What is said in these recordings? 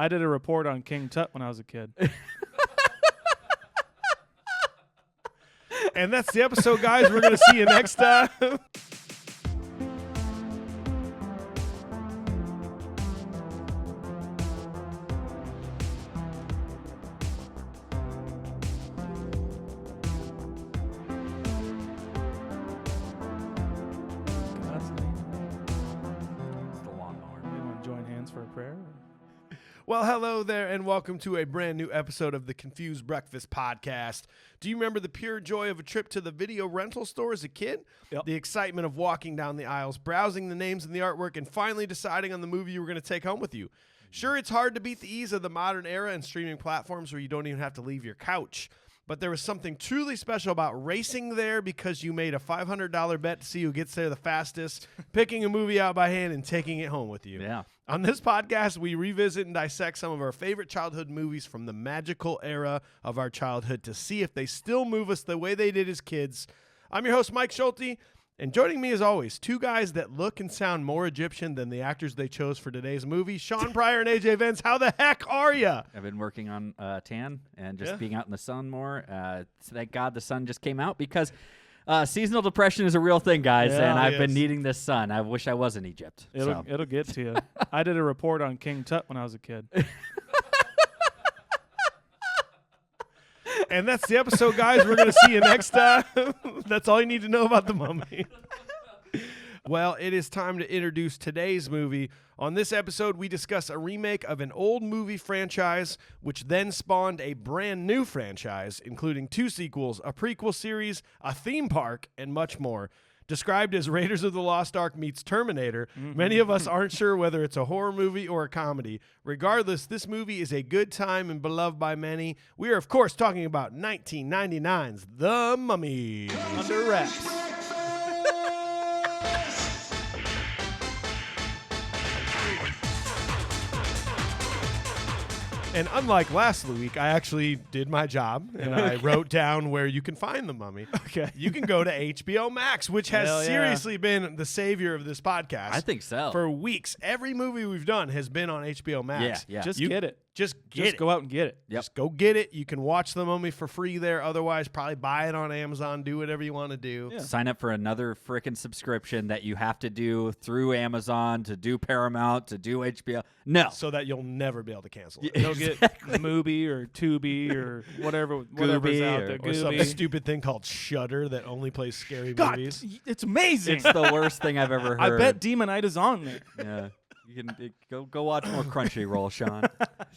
I did a report on King Tut when I was a kid. And that's the episode, guys. We're going to see you next time. For a prayer? Well, hello there, and welcome to a brand new episode of the Confused Breakfast Podcast. Do you remember the pure joy of a trip to the video rental store as a kid? Yep. The excitement of walking down the aisles, browsing the names and the artwork, and finally deciding on the movie you were going to take home with you. Sure, it's hard to beat the ease of the modern era and streaming platforms where you don't even have to leave your couch. But there was something truly special about racing there because you made a $500 bet to see who gets there the fastest, picking a movie out by hand and taking it home with you. Yeah. On this podcast, we revisit and dissect some of our favorite childhood movies from the magical era of our childhood to see if they still move us the way they did as kids. I'm your host, Mike Schulte, and joining me as always, two guys that look and sound more Egyptian than the actors they chose for today's movie, Shaun Pryor and AJ Vance. How the heck are you? I've been working on tan and just being out in the sun more. Thank God the sun just came out because seasonal depression is a real thing, guys, and I've been needing this sun. I wish I was in Egypt. It'll get to you. I did a report on King Tut when I was a kid. And that's the episode, guys. We're going to see you next time. That's all you need to know about the mummy. Well, it is time to introduce today's movie. On this episode, we discuss a remake of an old movie franchise, which then spawned a brand new franchise, including 2 sequels, a prequel series, a theme park, and much more. Described as Raiders of the Lost Ark meets Terminator, many of us aren't sure whether it's a horror movie or a comedy. Regardless, this movie is a good time and beloved by many. We are, of course, talking about 1999's The Mummy. Under wraps. And unlike last week, I actually did my job, and I wrote down where you can find The Mummy. Okay. You can go to HBO Max, which has seriously been the savior of this podcast. I think so. For weeks. Every movie we've done has been on HBO Max. Yeah. Just get it. Just go out and get it. Yep. Just go get it. You can watch The Mummy for free there. Otherwise, probably buy it on Amazon. Do whatever you want to do. Yeah. Sign up for another frickin' subscription that you have to do through Amazon, to do Paramount, to do HBO. No. So that you'll never be able to cancel it. Go get Mubi or Tubi or whatever's out there. Or some Gooby. stupid thing called Shudder that only plays scary God, movies. it's amazing. It's the worst thing I've ever heard. I bet Demonite is on there. Yeah. You can go watch more Crunchyroll, Shaun.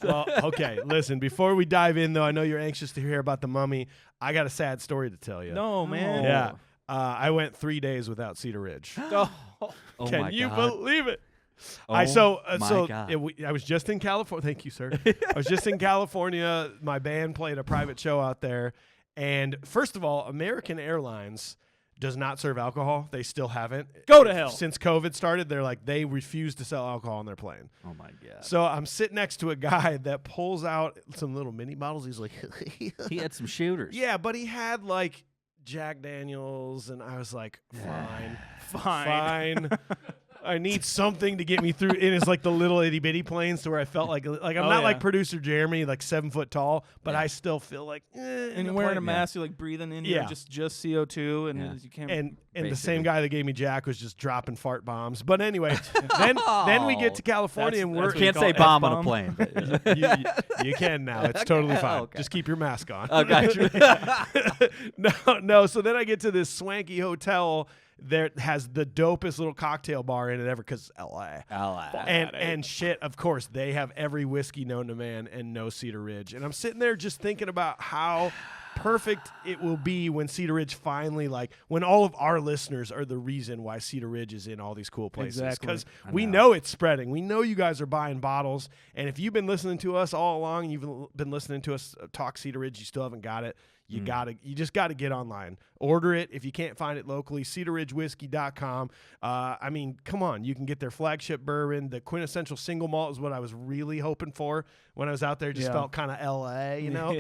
Well, okay, listen, before we dive in, though, I know you're anxious to hear about The Mummy. I got a sad story to tell you. No, man. Yeah. I went 3 days without Cedar Ridge. Oh. Oh Can my you God. believe it? Oh my God. I was just in California. Thank you, sir. I was just in California. My band played a private show out there. And first of all, American Airlines does not serve alcohol. They still haven't. Go to hell. Since COVID started, they refuse to sell alcohol on their plane. Oh my God. So I'm sitting next to a guy that pulls out some little mini bottles. He's like, He had some shooters. yeah, but he had like Jack Daniels, and I was like, fine. I need something to get me through. And it's like the little itty bitty planes to where I felt like I'm not like producer Jeremy, like 7 foot tall, but I still feel like. And you're wearing a mask, you're like breathing in just CO2, and you can't. And the same guy that gave me Jack was just dropping fart bombs. But anyway, then we get to California and we're can't say bomb on a plane. you can now. It's totally fine. Okay. Just keep your mask on. Oh, gotcha. No. So then I get to this swanky hotel that has the dopest little cocktail bar in it ever because L.A. And shit, of course, they have every whiskey known to man and no Cedar Ridge. And I'm sitting there just thinking about how perfect it will be when Cedar Ridge finally, when all of our listeners are the reason why Cedar Ridge is in all these cool places. Because we know it's spreading. We know you guys are buying bottles. And if you've been listening to us all along, you've been listening to us talk Cedar Ridge, you still haven't got it, you just gotta get online, order it. If you can't find it locally, cedarridgewhiskey.com. I mean, come on, you can get their flagship bourbon. The quintessential single malt is what I was really hoping for when I was out there. Just felt kind of LA, you know.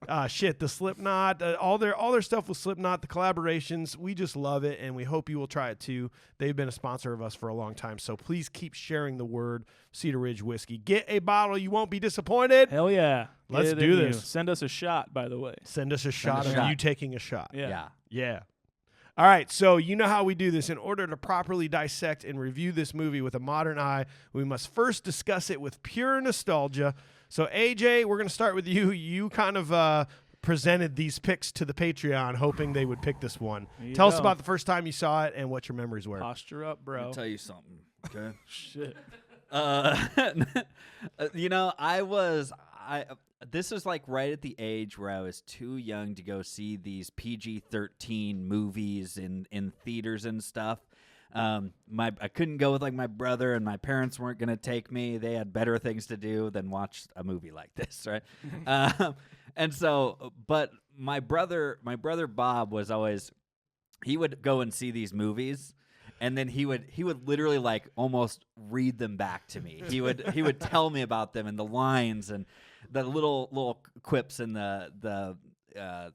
The Slipknot, all their stuff with Slipknot, the collaborations, we just love it, and we hope you will try it too. They've been a sponsor of us for a long time, so please keep sharing the word Cedar Ridge Whiskey. Get a bottle, you won't be disappointed. Hell yeah. Let's do this. Send us a shot, by the way. Send us a shot of you taking a shot. Yeah. All right, so you know how we do this. In order to properly dissect and review this movie with a modern eye, we must first discuss it with pure nostalgia. So, AJ, we're going to start with you. You kind of presented these picks to the Patreon, hoping they would pick this one. Tell us about the first time you saw it and what your memories were. Posture up, bro. I'll tell you something, okay? Shit. You know, this was like right at the age where I was too young to go see these PG-13 movies in theaters and stuff. I couldn't go with like my brother, and my parents weren't going to take me. They had better things to do than watch a movie like this, right? And so, but my brother Bob was always, he would go and see these movies, and then he would literally like almost read them back to me. He would tell me about them and the lines and the little quips and the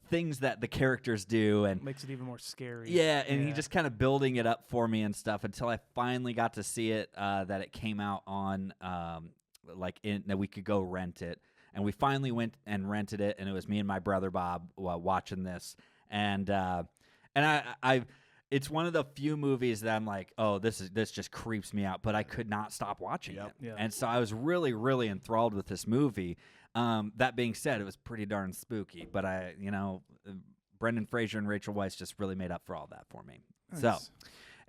things that the characters do, and makes it even more scary. Yeah, and he just kind of building it up for me and stuff until I finally got to see it. That it came out on that we could go rent it, and we finally went and rented it, and it was me and my brother Bob watching this, and I it's one of the few movies that I'm like, oh, this just creeps me out, but I could not stop watching it. Yeah. And so I was really, really enthralled with this movie. That being said, it was pretty darn spooky, but Brendan Fraser and Rachel Weisz just really made up for all that for me. Nice. So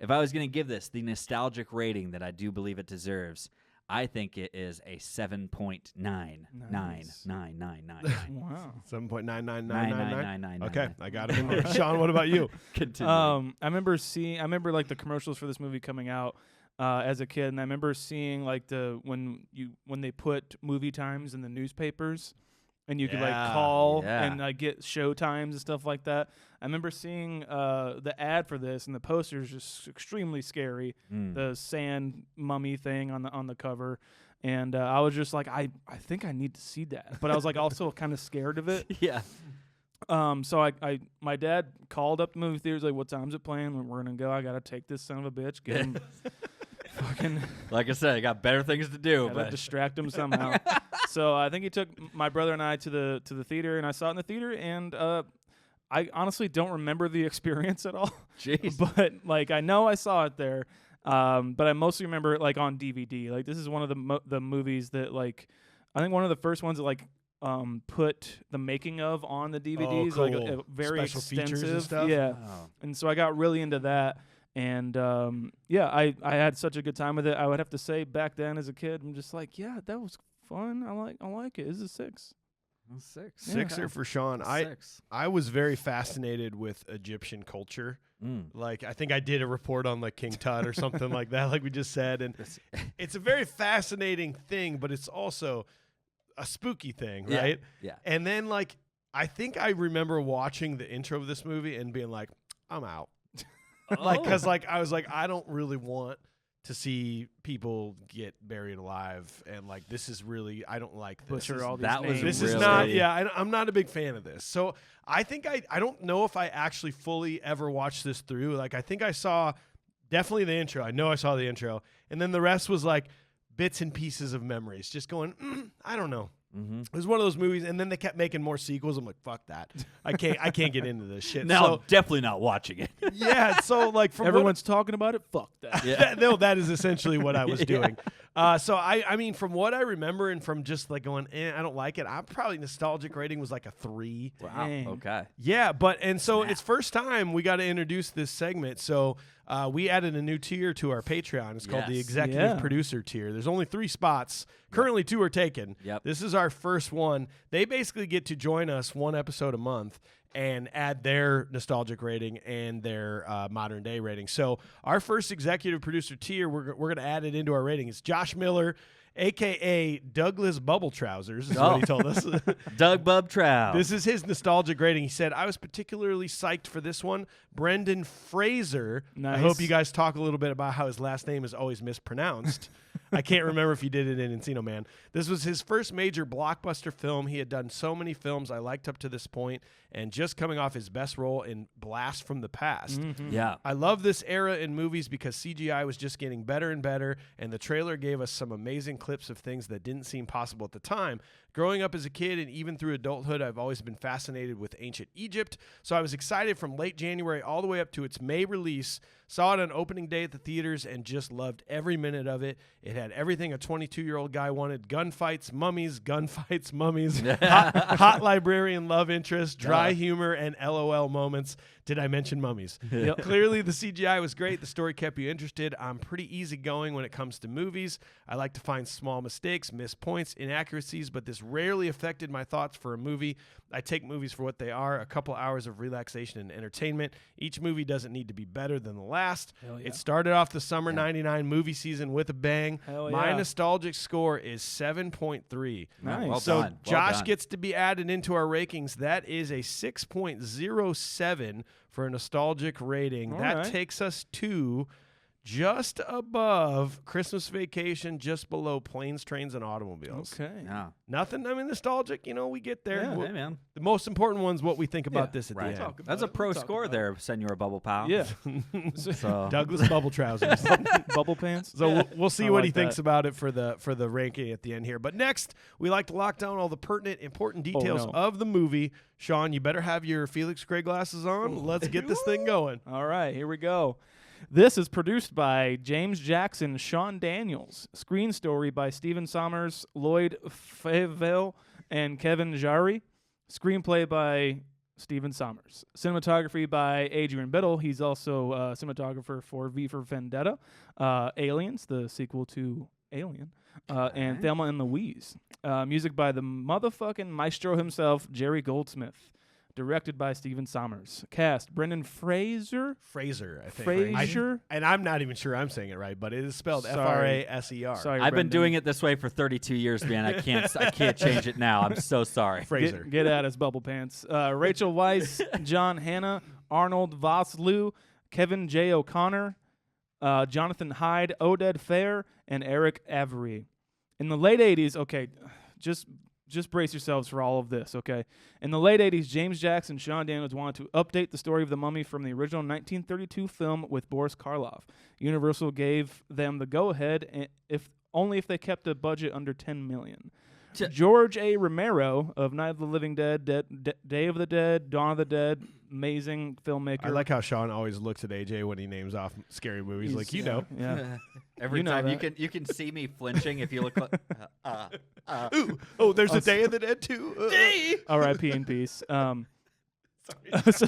if I was going to give this the nostalgic rating that I do believe it deserves, I think it is a 7.999999. Wow. 7.99999. Okay, I got it in there. Shaun, what about you? Continue. I remember like the commercials for this movie coming out as a kid, and I remember seeing like when they put movie times in the newspapers, and you could like call and get show times and stuff like that. I remember seeing the ad for this, and the poster is just extremely scary. The sand mummy thing on the cover, and I was just like, I think I need to see that, but I was like also kind of scared of it. Yeah. So my dad called up the movie theaters like, what time's it playing? We're gonna go. I gotta take this son of a bitch. Get him. Fucking. Like I said, I got better things to do, but distract him somehow. So I think he took my brother and I to the theater, and I saw it in the theater, and I honestly don't remember the experience at all. Jeez. But like I know I saw it there, but I mostly remember it like on DVD. Like this is one of the movies that like I think one of the first ones that like put the making of on the DVDs, cool. like a very special extensive features and stuff. Yeah, Wow. and so I got really into that. And I had such a good time with it. I would have to say back then as a kid, I'm just like, yeah, that was fun. I like it. This is a 6. 6. Sixer for Shaun. I was very fascinated with Egyptian culture. Like I think I did a report on like King Tut or something like that, like we just said. And it's a very fascinating thing, but it's also a spooky thing, right? Yeah. And then like I think I remember watching the intro of this movie and being like, I'm out. Like, because like I was like, I don't really want to see people get buried alive, and like this is really, I don't like this. Butcher all these that was names. This really is not, I'm not a big fan of this. So I think I don't know if I actually fully ever watched this through. Like I think I saw definitely the intro. I know I saw the intro, and then the rest was like bits and pieces of memories, just going, I don't know. Mm-hmm. It was one of those movies, and then they kept making more sequels. I'm like, fuck that. I can't get into this shit. No, so, I'm definitely not watching it. yeah. So like from Everyone's talking about it. Fuck that. Yeah. no, that is essentially what I was doing. So I mean, from what I remember and from just like going, I don't like it. I'm probably nostalgic rating was like a 3. Wow. Dang. Okay. Yeah, so it's first time we got to introduce this segment. So we added a new tier to our Patreon. It's called the Executive Producer tier. There's only 3 spots. Currently 2 are taken. Yep. This is our first one. They basically get to join us 1 episode a month and add their nostalgic rating and their modern day rating. So our first Executive Producer tier, we're going to add it into our rating. It's Josh Miller a.k.a. Douglas Bubble Trousers, is what he told us. Doug Bub Trow. This is his nostalgic rating. He said, I was particularly psyched for this one. Brendan Fraser. Nice. I hope you guys talk a little bit about how his last name is always mispronounced. I can't remember if he did it in Encino Man. This was his first major blockbuster film. He had done so many films I liked up to this point, and just coming off his best role in Blast from the Past. Mm-hmm. Yeah. I love this era in movies because CGI was just getting better and better, and the trailer gave us some amazing clips of things that didn't seem possible at the time. Growing up as a kid and even through adulthood, I've always been fascinated with ancient Egypt, so I was excited from late January all the way up to its May release. Saw it on opening day at the theaters and just loved every minute of it. It had everything a 22-year-old guy wanted: gunfights, mummies, hot librarian love interest, dry humor, and LOL moments. Did I mention mummies? Yep. Clearly, the CGI was great. The story kept you interested. I'm pretty easygoing when it comes to movies. I like to find small mistakes, missed points, inaccuracies, but this rarely affected my thoughts for a movie. I take movies for what they are, a couple hours of relaxation and entertainment. Each movie doesn't need to be better than the last. Hell yeah. It started off the summer 99 movie season with a bang. Hell My yeah. nostalgic score is 7.3. Nice. Well So done. Well Josh done. gets to be added into our rankings. That is a 6.07 for a nostalgic rating. All that right. takes us to just above Christmas Vacation, just below Planes, Trains, and Automobiles. Okay. Yeah. Nothing, I mean, nostalgic, we get there. Yeah. Hey, man. The most important one's what we think about Yeah, this at Right. the end. That's a pro score there, Senor Bubble Pal. Yeah. So Douglas Bubble Trousers. Bubble pants. So we'll see I what like he thinks that. about it for the ranking at the end here. But next, we like to lock down all the pertinent, important details no. of the movie. Shaun, you better have your Felix Gray glasses on. Let's get this thing going. All right, here we go. This is produced by James Jackson, Shaun Daniels. Screen story by Stephen Sommers, Lloyd Favell, and Kevin Jari. Screenplay by Stephen Sommers. Cinematography by Adrian Biddle. He's also cinematographer for V for Vendetta, Aliens, the sequel to Alien, and Thelma and Louise. Music by the motherfucking maestro himself, Jerry Goldsmith. Directed by Stephen Sommers. Cast: Brendan Fraser. Fraser, I think. Fraser. And I'm not even sure I'm saying it right, but it is spelled Sorry. Fraser. Sorry, I've been Brendan. doing it this way for 32 years, man. I can't change it now. I'm so sorry. Fraser. Get at us, Bubble Pants. Rachel Weisz, John Hannah, Arnold Vosloo, Kevin J. O'Connor, Jonathan Hyde, Oded Fair, and Eric Avery. In the late 80s, okay, just brace yourselves for all of this, okay? In the late 80s, James Jackson and Shaun Daniels wanted to update the story of the mummy from the original 1932 film with Boris Karloff. Universal gave them the go-ahead if they kept a budget under $10 million. George A. Romero of Night of the Living Dead, Day of the Dead, Dawn of the Dead, amazing filmmaker. I like how Shaun always looks at AJ when he names off scary movies. He's- Like, Yeah. Every You know time that. you can see me flinching if you look like. Ooh, oh, there's a Day of the Dead too. R.I.P. in peace. So,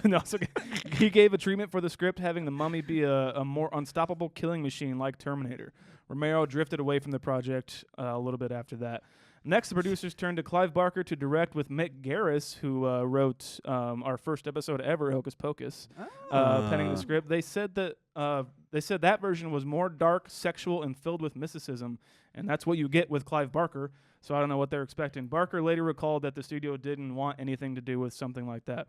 no, it's okay. He gave a treatment for the script, having the mummy be a more unstoppable killing machine like Terminator. Romero drifted away from the project a little bit after that. Next, the producers turned to Clive Barker to direct with Mick Garris, who wrote our first episode ever, Hocus Pocus, penning the script. They said that version was more dark, sexual, and filled with mysticism, and that's what you get with Clive Barker. So I don't know what they're expecting. Barker later recalled that the studio didn't want anything to do with something like that.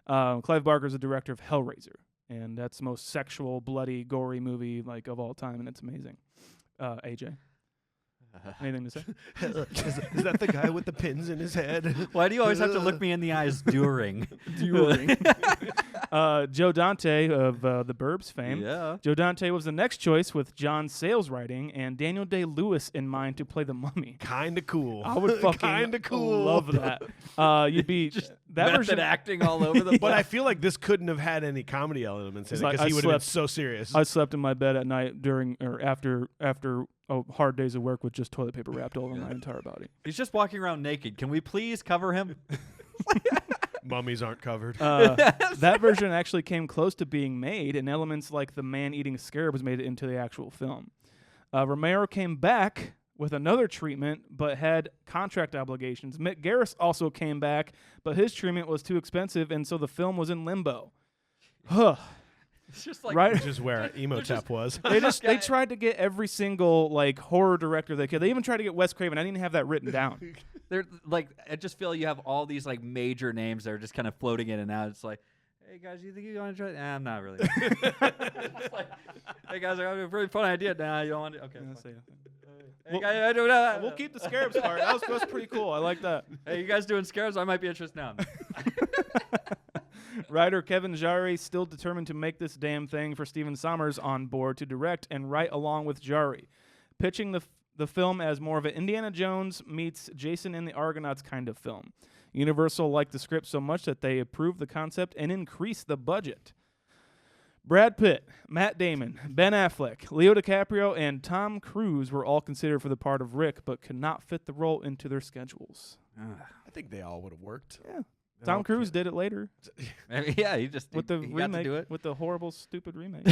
Clive Barker is the director of Hellraiser, and that's the most sexual, bloody, gory movie like of all time, and it's amazing. AJ, anything to say? Is that the guy with the pins in his head? Why do you always have to look me in the eyes during? Joe Dante of the Burbs fame. Yeah. Joe Dante was the next choice with John Sayles writing and Daniel Day-Lewis in mind to play the mummy. Kinda cool. I would fucking Kinda cool. love that. You'd be that Method version. acting all over the place. But I feel like this couldn't have had any comedy elements in It's it like because I he would have been slept- so serious. I slept in my bed at night during or after hard days of work with just toilet paper wrapped over my entire body. He's just walking around naked. Can we please cover him? Mummies aren't covered. That version actually came close to being made, and elements like the man-eating scarab was made into the actual film. Romero came back with another treatment, but had contract obligations. Mick Garris also came back, but his treatment was too expensive, and so the film was in limbo. Huh. It's just like right? Which is where Emotep was. They tried to get every single like horror director they could. They even tried to get Wes Craven. I didn't have that written down. they're like, I just feel you have all these like major names that are just kind of floating in and out. It's like, hey guys, you think you want to try? Nah, I'm not really. It's like, hey guys, I have a really fun idea. Nah, you don't want to. Okay. Hey guys, I don't know. We'll keep the scarabs part. That was pretty cool. I like that. Hey, you guys doing scarabs? I might be interested now. Writer Kevin Jari still determined to make this damn thing for Stephen Sommers on board to direct and write along with Jari, pitching the film as more of an Indiana Jones meets Jason and the Argonauts kind of film. Universal liked the script so much that they approved the concept and increased the budget. Brad Pitt, Matt Damon, Ben Affleck, Leo DiCaprio, and Tom Cruise were all considered for the part of Rick, but could not fit the role into their schedules. I think they all would have worked. Yeah. Tom Cruise did it later. Yeah, he with the he remake, got to do it. with the horrible, stupid remake.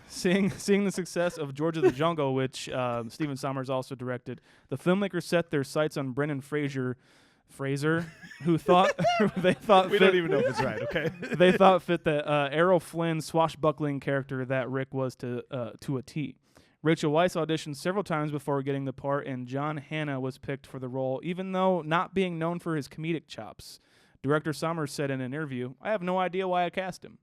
Seeing the success of George of the Jungle, which Stephen Sommers also directed, the filmmakers set their sights on Brendan Fraser, who thought they thought we don't even know if it's right. Okay, they thought fit the Errol Flynn swashbuckling character that Rick was to a T. Rachel Weisz auditioned several times before getting the part, and John Hannah was picked for the role, even though not being known for his comedic chops. Director Sommers said in an interview, "I have no idea why I cast him.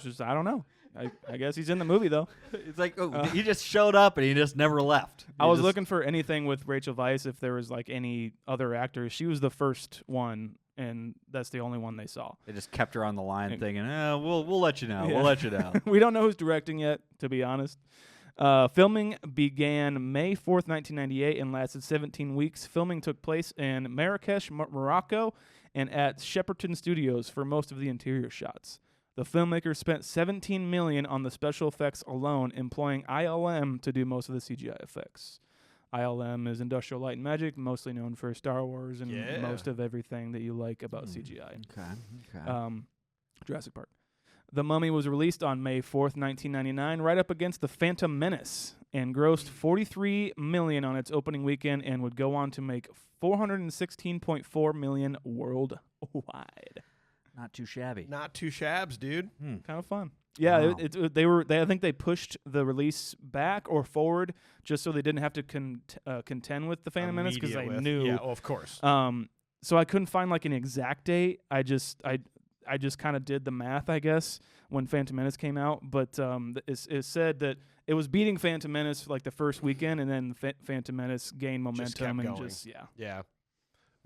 Just I don't know. I guess he's in the movie though." It's like he just showed up and he just never left. I was looking for anything with Rachel Weisz if there was like any other actors. She was the first one, and that's the only one they saw. They just kept her on the line, thinking, "We'll let you know. Yeah. We'll let you know." We don't know who's directing yet, to be honest. Filming began May 4th, 1998, and lasted 17 weeks. Filming took place in Marrakesh, Morocco, and at Shepperton Studios for most of the interior shots. The filmmakers spent $17 million on the special effects alone, employing ILM to do most of the CGI effects. ILM is Industrial Light and Magic, mostly known for Star Wars and most of everything that you like about CGI. Okay. Jurassic Park. The Mummy was released on May 4th, 1999, right up against The Phantom Menace, and grossed $43 million on its opening weekend and would go on to make $416.4 million worldwide. Not too shabby. Not too shabs, dude. Kind of fun. Yeah, Wow. I think they pushed the release back or forward just so they didn't have to contend with The Phantom Menace because they knew. Yeah, of course. So I couldn't find like an exact date. I just kind of did the math, I guess, when Phantom Menace came out. But it said that it was beating Phantom Menace like the first weekend, and then Phantom Menace gained momentum and going. Yeah.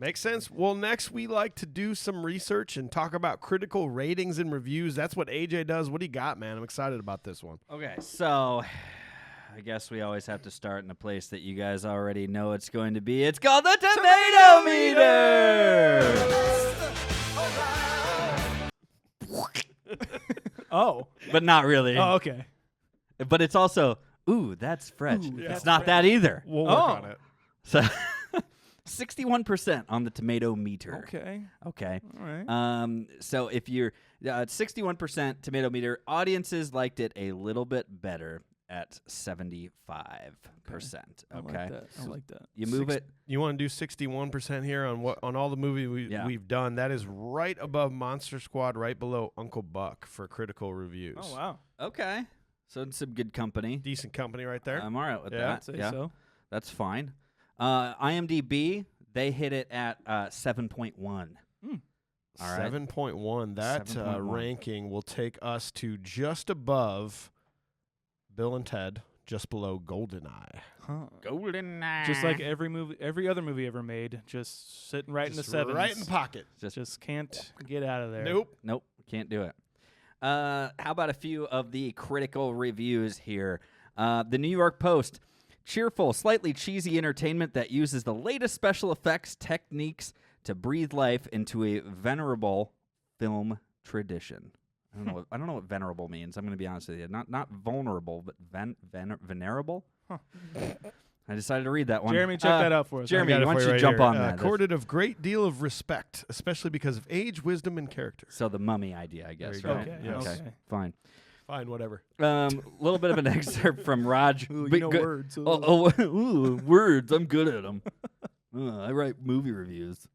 Makes sense. Well, next we like to do some research and talk about critical ratings and reviews. That's what AJ does. What do you got, man? I'm excited about this one. Okay, so I guess we always have to start in a place that you guys already know it's going to be. It's called the Tomato Meter! Oh. But not really. Oh, okay. But it's also, that's fresh. Ooh, it's not that either. We'll work on it. So 61% on the Tomato Meter. Okay. All right. So if you're 61% Tomato Meter, audiences liked it a little bit better at 75%. Okay. I like that. You move it. You want to do 61% here on all the movies we've done. That is right above Monster Squad, right below Uncle Buck for critical reviews. Oh, wow. Okay. So it's some good company. Decent company right there. I'm all right with Yeah. that. I'd say so. That's fine. IMDb, they hit it at 7.1. All right. 7.1. That 7.1. ranking will take us to just above Bill and Ted, just below GoldenEye. Huh. GoldenEye. Just like every other movie ever made, just sitting right in the sevens. Right in the pocket. Just can't get out of there. Nope. Can't do it. How about a few of the critical reviews here? The New York Post. Cheerful, slightly cheesy entertainment that uses the latest special effects techniques to breathe life into a venerable film tradition. I don't know what venerable means. I'm going to be honest with you. Not vulnerable, but venerable. Huh. I decided to read that one. Jeremy, check that out for us. Jeremy, why don't you jump on that? Accorded of great deal of respect, especially because of age, wisdom, and character. So the mummy idea, I guess, There you right? go. Okay. Yes. Okay. Fine. Fine, whatever. A little bit of an excerpt from Raj. Ooh, you know words. Words. I'm good at them. I write movie reviews.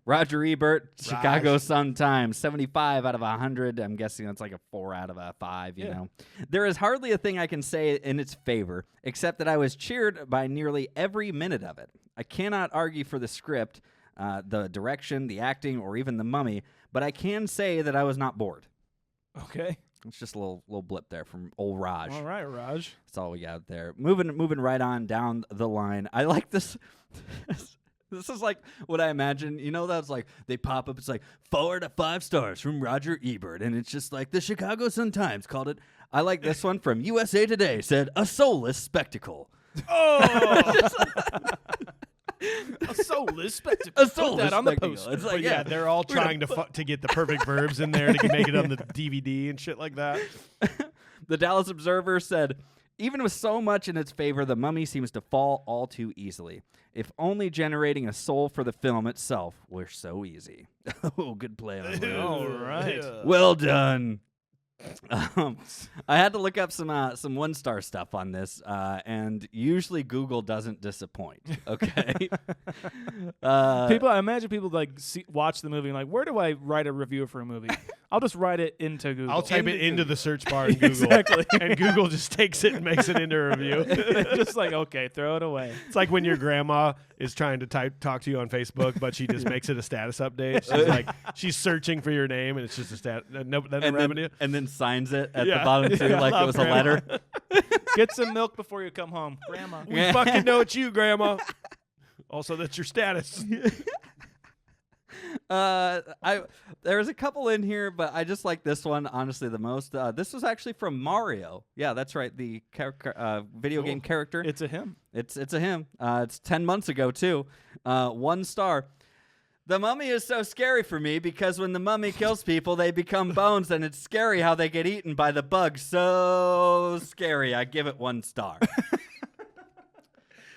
Roger Ebert, Chicago Sun-Times, 75 out of 100. I'm guessing that's like a 4 out of a 5, you know. There is hardly a thing I can say in its favor, except that I was cheered by nearly every minute of it. I cannot argue for the script, the direction, the acting, or even the mummy, but I can say that I was not bored. Okay. It's just a little blip there from old Raj. All right, Raj. That's all we got there. Moving right on down the line. I like this. This is like what I imagine. You know, that's like they pop up. It's like 4 out of 5 stars from Roger Ebert, and it's just like the Chicago Sun-Times called it. I like this one from USA Today. Said a soulless spectacle. Oh. A soulless spectacle. A soulless Put that on the spectacle. poster. It's like, But yeah, they're all trying to get the perfect verbs in there to make it on the DVD and shit like that. The Dallas Observer said, even with so much in its favor, The Mummy seems to fall all too easily. If only generating a soul for the film itself were so easy. Oh, good play on that. All right. Well done. I had to look up some 1-star stuff on this, and usually Google doesn't disappoint. Okay. I imagine people like watch the movie and like, where do I write a review for a movie? I'll just write it into Google. I'll type it into the search bar in Google. Exactly. And Google just takes it and makes it into a review. Just like, okay, throw it away. It's like when your grandma is trying to talk to you on Facebook, but she just makes it a status update. She's like, she's searching for your name, and it's just a stat. And then signs it at the Yeah. bottom too, like it was Grandma. a letter. Get some milk before you come home, Grandma. We fucking know it's you, Grandma. Also, that's your status. There's a couple in here, but I just like this one honestly the most. This was actually from Mario. Yeah, that's right. The video game character. It's a him. It's a him. It's 10 months ago too. 1 star. The mummy is so scary for me because when the mummy kills people, they become bones, and it's scary how they get eaten by the bugs. So scary. I give it 1 star.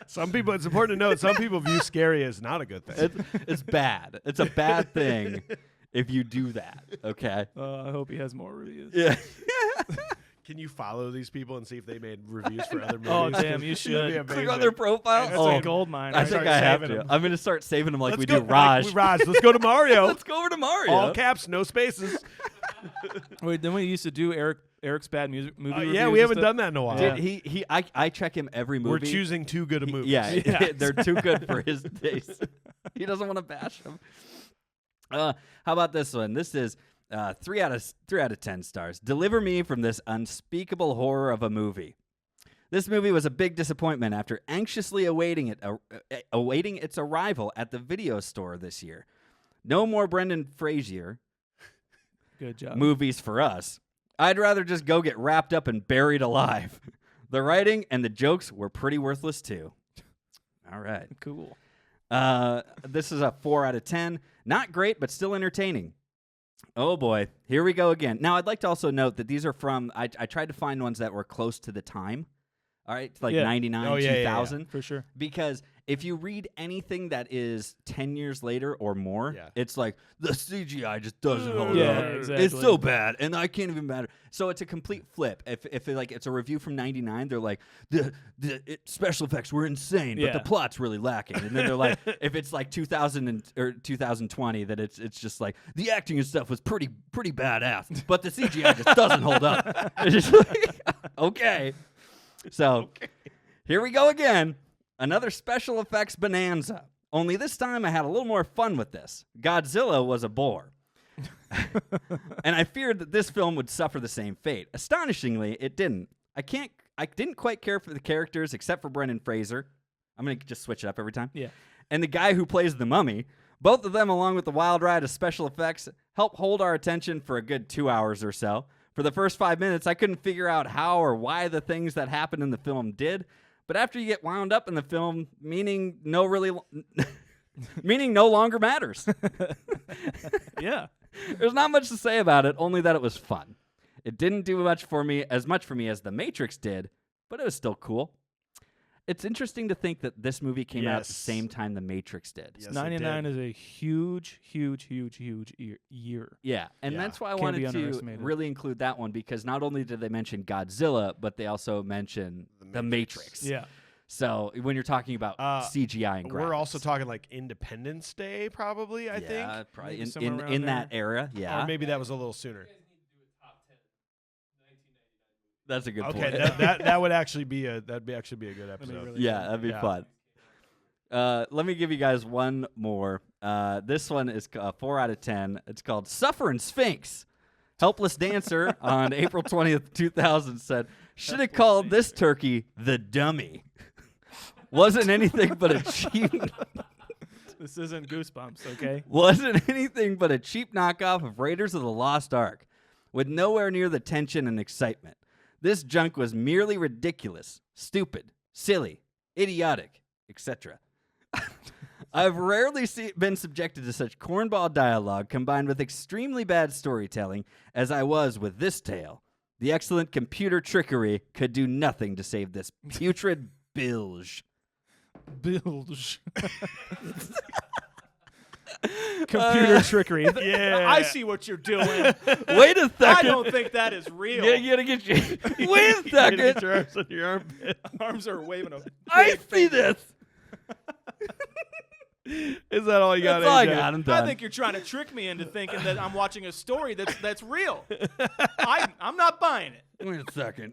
Some people, it's important to note, some people view scary as not a good thing. It's bad. It's a bad thing if you do that. Okay. I hope he has more reviews. Yeah. Can you follow these people and see if they made reviews for other movies? Oh, damn, you That'd be should. amazing. Click on their profile. That's Oh, a gold mine. I right? think start I have saving to. them. I'm going to start saving them like we Let's do go- Raj. Raj, let's go to Mario. Let's go over to Mario. All caps, no spaces. Wait, then we used to do Eric's bad movie reviews. Yeah, we and haven't stuff? done that in a while. Dude, I check him every movie. We're choosing too good a movie. Yeah, they're too good for his taste. He doesn't want to bash them. How about this one? This is 3 out of 10 stars. Deliver me from this unspeakable horror of a movie. This movie was a big disappointment after anxiously awaiting its arrival at the video store this year. No more Brendan Fraser Good job. movies for us. I'd rather just go get wrapped up and buried alive. The writing and the jokes were pretty worthless too. All right. Cool. This is a 4 out of 10. Not great, but still entertaining. Oh boy, here we go again. Now, I'd like to also note that these are from, I tried to find ones that were close to the time. All right, like Yeah. 99, 2000. For sure. Because if you read anything that is 10 years later or more, Yeah. it's like, the CGI just doesn't hold Yeah, up. exactly. It's so bad, and I can't even matter. So it's a complete flip. If it's a review from 99, they're like, the special effects were insane, but Yeah. the plot's really lacking. And then they're like, if it's like 2000 or 2020, that it's just like, the acting and stuff was pretty badass, but the CGI just doesn't hold up. It's just like, okay. So here we go again. Another special effects bonanza. Only this time I had a little more fun with this. Godzilla was a bore. And I feared that this film would suffer the same fate. Astonishingly, it didn't. I didn't quite care for the characters except for Brendan Fraser. I'm going to just switch it up every time. Yeah. And the guy who plays the mummy. Both of them, along with the wild ride of special effects, help hold our attention for a good 2 hours or so. For the first 5 minutes, I couldn't figure out how or why the things that happened in the film did. But after you get wound up in the film, meaning no longer matters. Yeah. There's not much to say about it, only that it was fun. It didn't do as much for me as The Matrix did, but it was still cool. It's interesting to think that this movie came out at the same time The Matrix did. Yes, it 99 did. is a huge year. Yeah, and Yeah. that's why I Can't be wanted to underestimated. really include that one, because not only did they mention Godzilla, but they also mention The Matrix. Yeah. So when you're talking about CGI and graphics. We're also talking like Independence Day, probably, I think. Yeah, probably Maybe in that era, yeah. Or maybe that was a little sooner. That's a good point. Okay, that would actually be a good episode. Really that'd be fun. Let me give you guys one more. This one is 4 out of 10. It's called Suffering Sphinx. Helpless Dancer on April 20th, 2000 said, should have called this turkey the dummy. Wasn't anything but a cheap... This isn't Goosebumps, okay? Wasn't anything but a cheap knockoff of Raiders of the Lost Ark, with nowhere near the tension and excitement. This junk was merely ridiculous, stupid, silly, idiotic, etc. I've rarely been subjected to such cornball dialogue combined with extremely bad storytelling as I was with this tale. The excellent computer trickery could do nothing to save this putrid bilge. Bilge. Computer trickery. Yeah. I see what you're doing. Wait a second. I don't think that is real. Yeah, you gotta get your... Wait a second. Get your arms on your armpit. Arms are waving. I see this. Is that all you got? That's all I AJ? got. I'm done. I think you're trying to trick me into thinking that I'm watching a story that's real. I'm not buying it. Wait a second.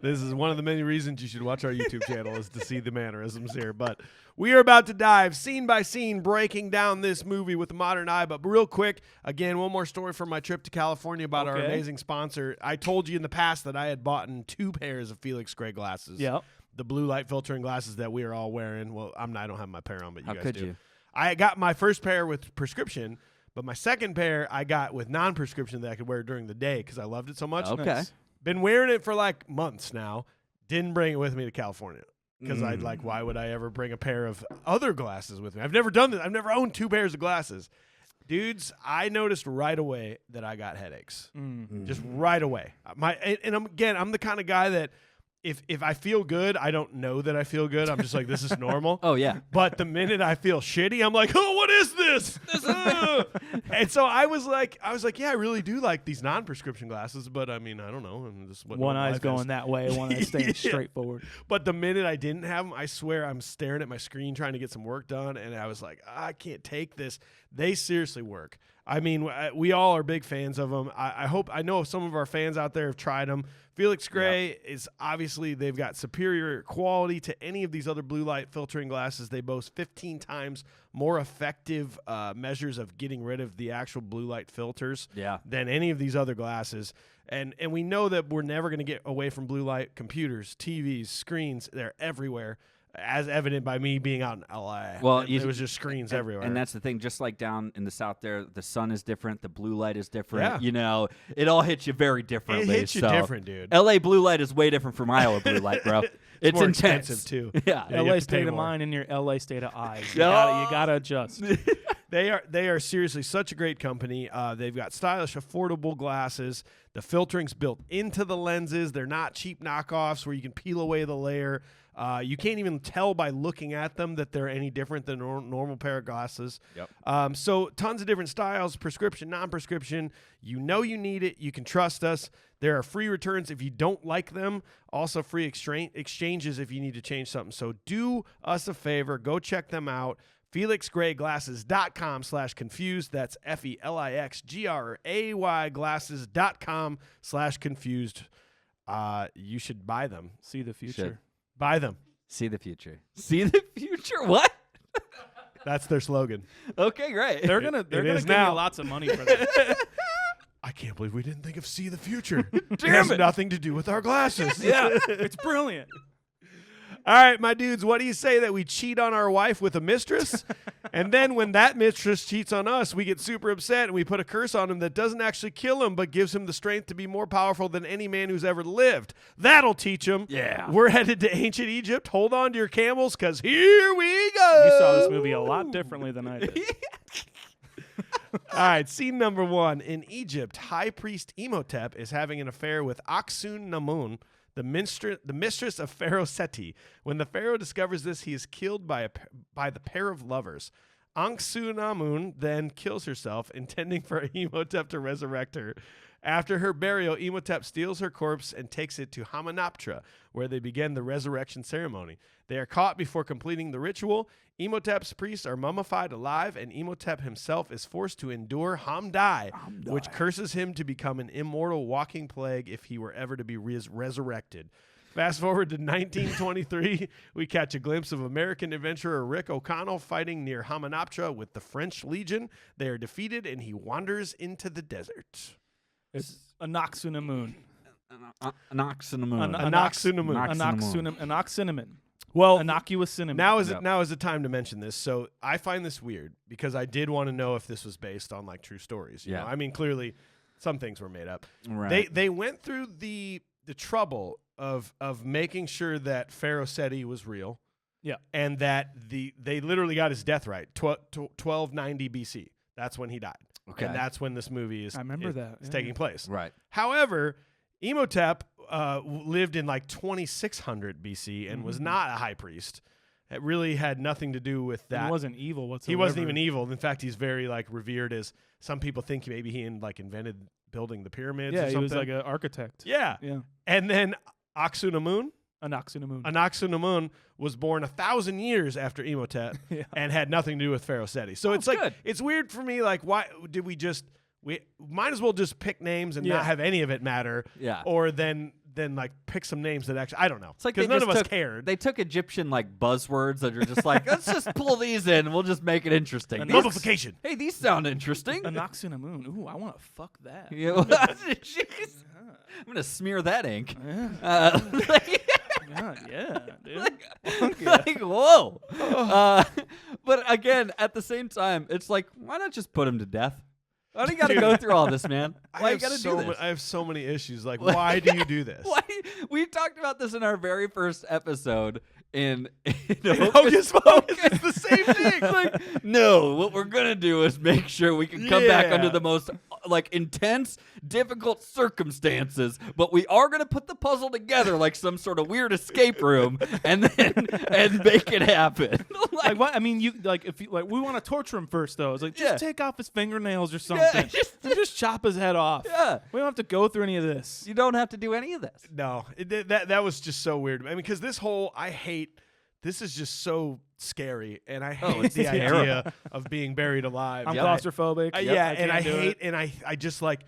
This is one of the many reasons you should watch our YouTube channel is to see the mannerisms here. But we are about to dive scene by scene, breaking down this movie with a modern eye. But real quick, again, one more story from my trip to California about our amazing sponsor. I told you in the past that I had bought 2 pairs of Felix gray glasses. Yep. The blue light filtering glasses that we are all wearing. Well, I don't have my pair on, but you How guys could do. you? I got my first pair with prescription, but my second pair I got with non-prescription that I could wear during the day because I loved it so much. Okay. Nice. Been wearing it for like months now. Didn't bring it with me to California because I'd like, why would I ever bring a pair of other glasses with me? I've never done this. I've never owned 2 pairs of glasses. Dudes, I noticed right away that I got headaches. Just right away. I'm the kind of guy that if I feel good, I don't know that I feel good. I'm just like, this is normal. Oh, yeah. But the minute I feel shitty, I'm like, oh, what is this? And so I was like, yeah, I really do like these non-prescription glasses, but I mean, I don't know. And this is what One eye's life going is. that way, one eye's staying straight forward. But the minute I didn't have them, I swear I'm staring at my screen trying to get some work done, and I was like, I can't take this. They seriously work. I mean, we all are big fans of them. I know some of our fans out there have tried them. Felix Gray is obviously, they've got superior quality to any of these other blue light filtering glasses. They boast 15 times more effective measures of getting rid of the actual blue light filters than any of these other glasses. And we know that we're never going to get away from blue light computers, TVs, screens. They're everywhere, as evident by me being out in L.A. Well, it was just screens everywhere. And that's the thing. Just like down in the south there, the sun is different. The blue light is different. Yeah. You know, it all hits you very differently. It hits you different, dude. L.A. blue light is way different from Iowa blue light, bro. It's more intense. expensive, too. Yeah. Yeah, you LA have to pay state of more. mind and your LA state of eyes. You Yeah. gotta adjust. They are seriously such a great company. They've got stylish, affordable glasses. The filtering's built into the lenses. They're not cheap knockoffs where you can peel away the layer. You can't even tell by looking at them that they're any different than a normal pair of glasses. Yep. So tons of different styles, prescription, non-prescription. You know you need it. You can trust us. There are free returns if you don't like them. Also free exchanges if you need to change something. So do us a favor. Go check them out. FelixGrayGlasses.com/confused. That's FelixGray glasses.com/confused. You should buy them. See the future. Should. Buy them. See the future. See the future? What? That's their slogan. Okay, great. They're gonna is give now. me lots of money for that. I can't believe we didn't think of see the future. It Damn has it. nothing to do with our glasses. Yeah, it's brilliant. All right, my dudes, what do you say that we cheat on our wife with a mistress? And then when that mistress cheats on us, we get super upset and we put a curse on him that doesn't actually kill him but gives him the strength to be more powerful than any man who's ever lived. That'll teach him. Yeah. We're headed to ancient Egypt. Hold on to your camels because here we go. You saw this movie a lot differently than I did. All right, scene number 1. In Egypt, High Priest Imhotep is having an affair with Aksun-Namun, the mistress of Pharaoh Seti. When the pharaoh discovers this, he is killed by the pair of lovers. Aksun-Namun then kills herself, intending for Imhotep to resurrect her. After her burial, Imhotep steals her corpse and takes it to Hamunaptra, where they begin the resurrection ceremony. They are caught before completing the ritual. Imhotep's priests are mummified alive, and Imhotep himself is forced to endure Hamdai, which curses him to become an immortal walking plague if he were ever to be resurrected. Fast forward to 1923, we catch a glimpse of American adventurer Rick O'Connell fighting near Hamunaptra with the French Legion. They are defeated, and he wanders into the desert. It's Anoxunamun. Anoxunamun. Anoxunamun. Well, innocuous cinnamon. now is the time to mention this. So I find this weird because I did want to know if this was based on like true stories. You know? I mean, clearly some things were made up. Right. They went through the trouble of making sure that Fawcett was real. Yeah. And that they literally got his death right. 1290 BC. That's when he died. Okay. And that's when this movie is taking place. Right. However, Imhotep lived in like 2600 BC and was not a high priest. It really had nothing to do with that. He wasn't evil whatsoever. He wasn't even evil. In fact, he's very like revered as some people think maybe he invented building the pyramids or something. Yeah, he was like an architect. Yeah. Yeah. And then Anoxunamun was born 1,000 years after Imhotep and had nothing to do with Fawcett. So it's like good. It's weird for me. Like, why did we might as well just pick names and not have any of it matter. Yeah. Or then like pick some names that actually I don't know. It's like because none of us cared. They took Egyptian like buzzwords that are just like, let's just pull these in. We'll just make it interesting. Mummification. Hey, these sound interesting. Anoxunamun. Ooh, I want to fuck that. Yeah, jeez. I'm gonna smear that ink. Yeah. Yeah, dude. Like, whoa. But again, at the same time, it's like, why not just put him to death? Why do you got to go through all this, man? Why you got to do this? I have so many issues. Like, why do you do this? We talked about this in our very first episode in Hocus Pocus. It's the same thing. Like, no, what we're gonna do is make sure we can come back under the most like intense, difficult circumstances, but we are gonna put the puzzle together like some sort of weird escape room, and make it happen. Like what? I mean, you like if you like we want to torture him first though. It's like just take off his fingernails or something. Just chop his head off. Yeah, we don't have to go through any of this. You don't have to do any of this. No, that was just so weird. I mean, because this is just so scary, and I hate the idea of being buried alive. I'm claustrophobic. I just like,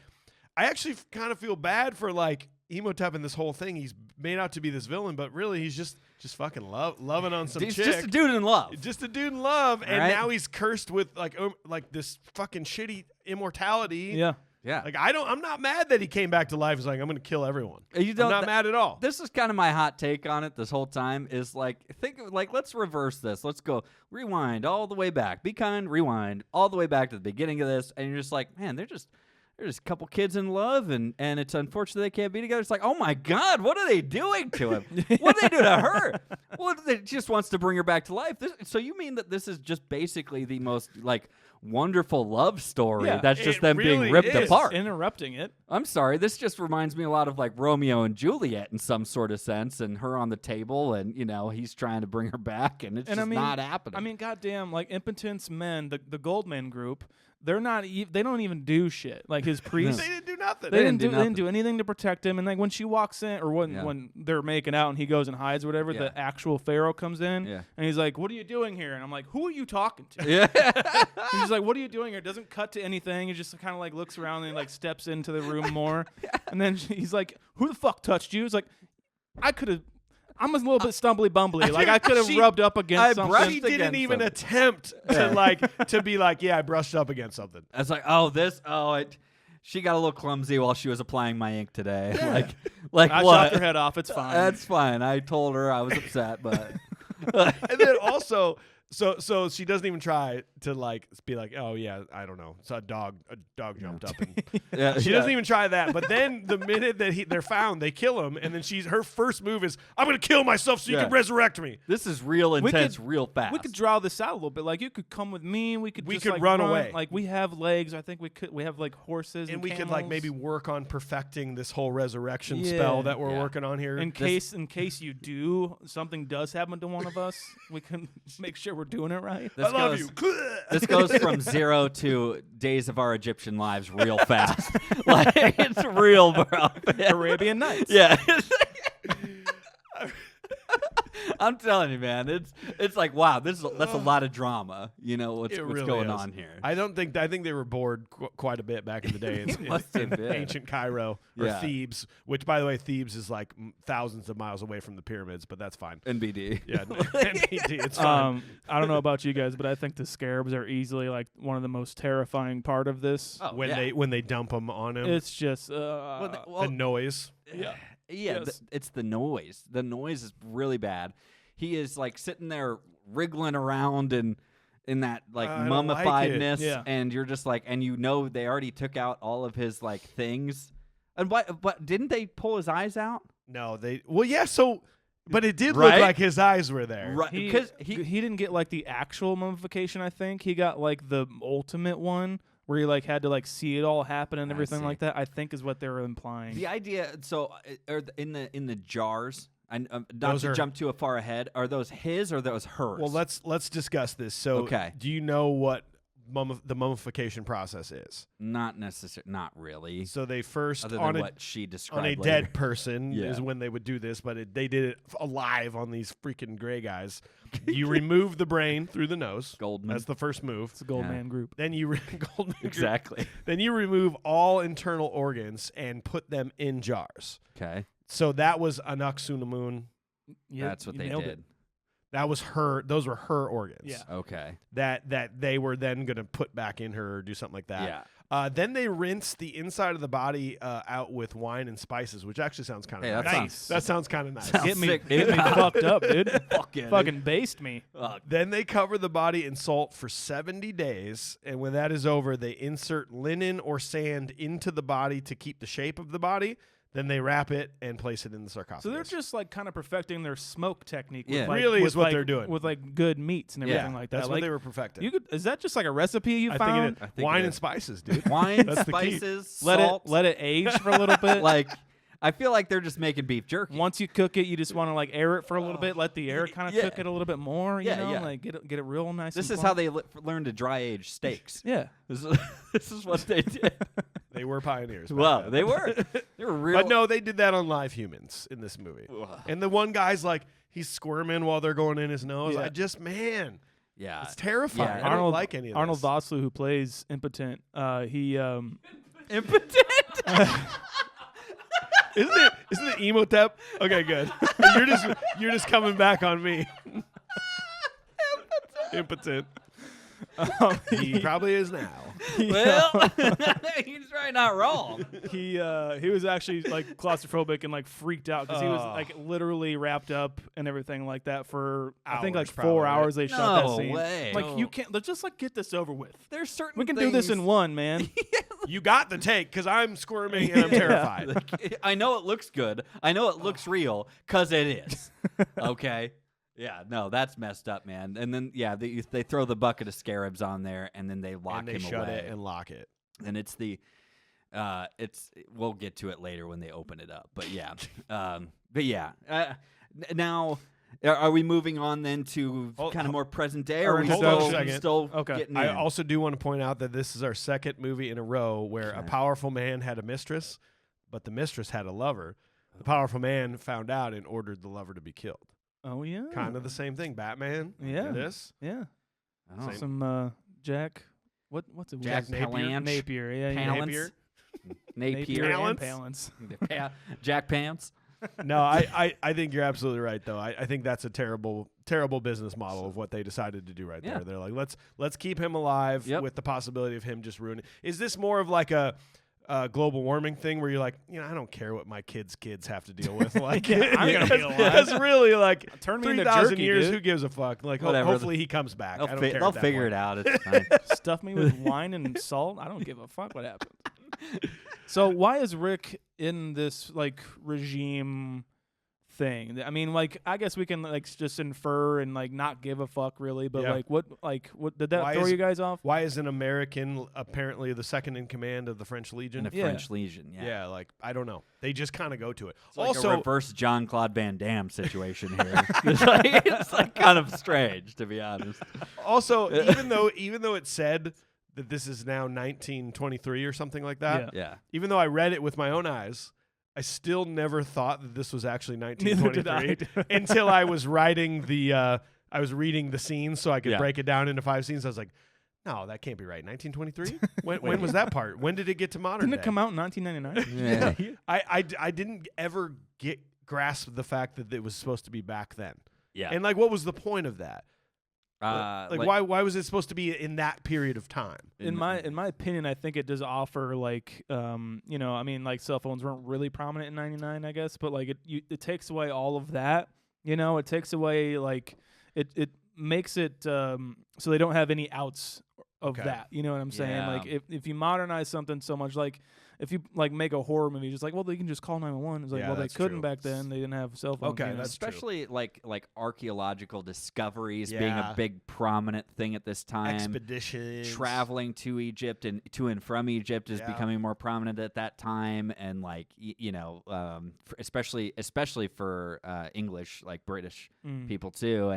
I actually kind of feel bad for like Imhotep in this whole thing. He's made out to be this villain, but really he's just fucking loving on some chick. He's just a dude in love. Just a dude in love, and right. now he's cursed with like this fucking shitty immortality. Yeah. Yeah. Like I'm not mad that he came back to life. He's like, I'm gonna kill everyone. I'm not mad at all. This is kind of my hot take on it this whole time is like, let's reverse this. Let's go rewind all the way back. Be kind, rewind all the way back to the beginning of this. And you're just like, man, they're just a couple kids in love and it's unfortunate they can't be together. It's like, oh my God, what are they doing to him? What do they do to her? Well, they just wants to bring her back to life. So you mean that this is just basically the most like wonderful love story that's just them really being ripped apart. Interrupting it. I'm sorry. This just reminds me a lot of like Romeo and Juliet in some sort of sense, and her on the table, and he's trying to bring her back, and it's not happening. I mean, goddamn, like Impotence Men, the Goldman group. They're not. They don't even do shit. Like his priests, they didn't do nothing. They didn't do anything to protect him. And like when she walks in, or when they're making out and he goes and hides or whatever, the actual Pharaoh comes in and he's like, "What are you doing here?" And I'm like, "Who are you talking to?" Yeah. He's like, "What are you doing here?" Doesn't cut to anything. He just kind of like looks around and like steps into the room more. And then he's like, "Who the fuck touched you?" It's like, I could have. I'm a little bit stumbly bumbly. Like I could have rubbed up against something. She didn't even attempt to be like, yeah, I brushed up against something. I was like, she got a little clumsy while she was applying my ink today. Yeah. Like I what? chopped her head off. It's fine. That's fine. I told her I was upset, but and then also. So she doesn't even try to like be like, oh yeah, I don't know. So a dog jumped up and she doesn't even try that. But then the minute that they're found, they kill him, and then her first move is, I'm gonna kill myself so you can resurrect me. This is real intense, real fast. We could draw this out a little bit. Like you could come with me. We could run away. Like we have legs. I think we have like horses and we camels. could like maybe work on perfecting this whole resurrection spell that we're working on here. In case something does happen to one of us, we can make sure we're doing it right. This I love you. This goes from 0 to Days of Our Egyptian Lives real fast. Like, it's real, bro. Arabian Nights. Yeah. I'm telling you, man. It's like, wow, that's a lot of drama. You know what's really going is. on here. I think they were bored quite a bit back in the day Must have in been. ancient Cairo or Yeah. Thebes, which, by the way, Thebes is like thousands of miles away from the pyramids, but that's fine. NBD. Yeah, NBD, it's fine. I don't know about you guys, but I think the scarabs are easily like one of the most terrifying part of this. Oh, when they dump them on him, It's just the noise. yeah. Yeah, Yes. it's the noise. The noise is really bad. He is like sitting there wriggling around in that like I don't like mummifiedness, it. Yeah. and you're just like, and you know they already took out all of his like things. And what didn't they pull his eyes out? No, but it did Right? look like his eyes were there. Right, He because didn't get like the actual mummification. I think he got like the ultimate one where he like had to like see it all happen and I everything see. like that. I think is what they were implying. the idea. So in the jars. And not Those to are- jump too far ahead, are those his or those hers? Well, let's discuss this. So, Okay. do you know what the mummification process is? not necessarily, not really. So they first Other on than a what she described on a later. dead person Yeah. is when they would do this, but they did it alive on these freaking gray guys. You remove the brain through the nose. Goldman. That's the first move. It's a gold Yeah. man group. Then you Goldman group. Exactly. Then you remove all internal organs and put them in jars. Okay. So that was Anaksunamun. Yeah, That's what you they nailed did. it. That was her. Those were her organs. Yeah. Okay. That they were then going to put back in her or do something like that. Yeah. Then they rinse the inside of the body out with wine and spices, which actually sounds kind of Hey, that nice. sounds- That sounds kind of nice. Sounds Get me, sick, get dude. me fucked up, dude. Yeah, Fucking based me. Then they cover the body in salt for 70 days, and when that is over, they insert linen or sand into the body to keep the shape of the body. Then they wrap it and place it in the sarcophagus. So they're just like kind of perfecting their smoke technique. Yeah. With, like, Really with, is what like, they're doing. with like good meats and everything like that. That's what like, they were perfecting. You could, is that just like a recipe you I found? think it is. I think Wine it and is. spices, dude. Wine, That's the key. spices, Let salt. it age for a little bit. Like, I feel like they're just making beef jerky. Once you cook it, you just want to like air it for a little bit, let the air kind of Yeah. cook it a little bit more. You Yeah, know, yeah. like get it real nice. This and is how plump. they learn to dry age steaks. Yeah. This is what they did. They were pioneers. back Well, then. they were. They were real. But no, they did that on live humans in this movie. Ugh. And the one guy's like, he's squirming while they're going in his nose. Yeah. Man, Yeah. it's terrifying. yeah, I don't like any of Arnold this. Vosloo, who plays Impotent, he Impotent. Isn't it Emotep? Okay, good. you're just coming back on me. Impotent. He probably is now. Well, he's right not wrong. he was actually like claustrophobic and like freaked out because he was Oh. like literally wrapped up and everything like that for I think like Hours, 4 probably, right? hours they shot No that scene. way. Like No. you can't. Let's just like get this over with. There's certain We can do this in things- one, man. You got the take because I'm squirming and I'm Yeah. terrified. I know it looks good. I know it looks real because it is. Okay. Yeah, no, that's messed up, man. And then they throw the bucket of scarabs on there, and then they lock And they him shut away. it and lock it. And it's we'll get to it later when they open it up. But yeah, now. Are we moving on then to kind of more present day, or are we hold on a still, second. still Okay. getting I in? also do want to point out that this is our second movie in a row where a Okay. powerful man had a mistress, but the mistress had a lover. The powerful man found out and ordered the lover to be killed. Oh yeah. Kind of the same thing. Batman. Yeah. did This. Yeah. Oh. Some Jack. What's it? Jack what's his name? Palance. Napier. Yeah. yeah. Palance. Napier. and Palance. Palance. Jack Pants. No, I think you're absolutely right though. I think that's a terrible business model of what they decided to do right Yeah. there. They're like, let's keep him alive Yep. with the possibility of him just ruining. Is this more of like a global warming thing where you're like, I don't care what my kids have to deal with. Like, Yeah, I'm gonna be alive. That's really like Turn me into 3,000 jerky, years. dude. Who gives a fuck? Like, Whatever. hopefully he comes back. I don't care. They'll at that figure point. it out. It's fine. Stuff me with wine and salt. I don't give a fuck what happens. So why is Rick in this like regime thing? I mean, like, I guess we can like just infer and like not give a fuck really, but what did that throw you guys off? Why is an American apparently the second in command of the French Legion? In the French Legion, yeah. Like, I don't know. They just kind of go to it. It's also, like a reverse Jean-Claude Van Damme situation here. It's like kind of strange, to be honest. Also, even though it said that this is now 1923 or something like that, even though I read it with my own eyes, I still never thought that this was actually 1923 until I was writing I was reading the scenes so I could break it down into 5 scenes. I was like, no, that can't be right. 1923? When was that part? When did it get to modern Didn't it come out in 1999? I didn't ever grasp the fact that it was supposed to be back then. Yeah. And like, what was the point of that? Why was it supposed to be in that period of time? In my opinion, I think it does offer like I mean, like cell phones weren't really prominent in '99, I guess, but like it takes away all of that. It takes away like it makes it so they don't have any outs of that. You know what I'm saying? Yeah. Like if you modernize something so much, like if you like make a horror movie, just like, well, they can just call 911. It's like, well, they couldn't back then. They didn't have cell phones. Okay, that's especially true. like archaeological discoveries being a big prominent thing at this time. Expeditions, traveling to Egypt and to and from Egypt is becoming more prominent at that time, and like especially for English, like British people too,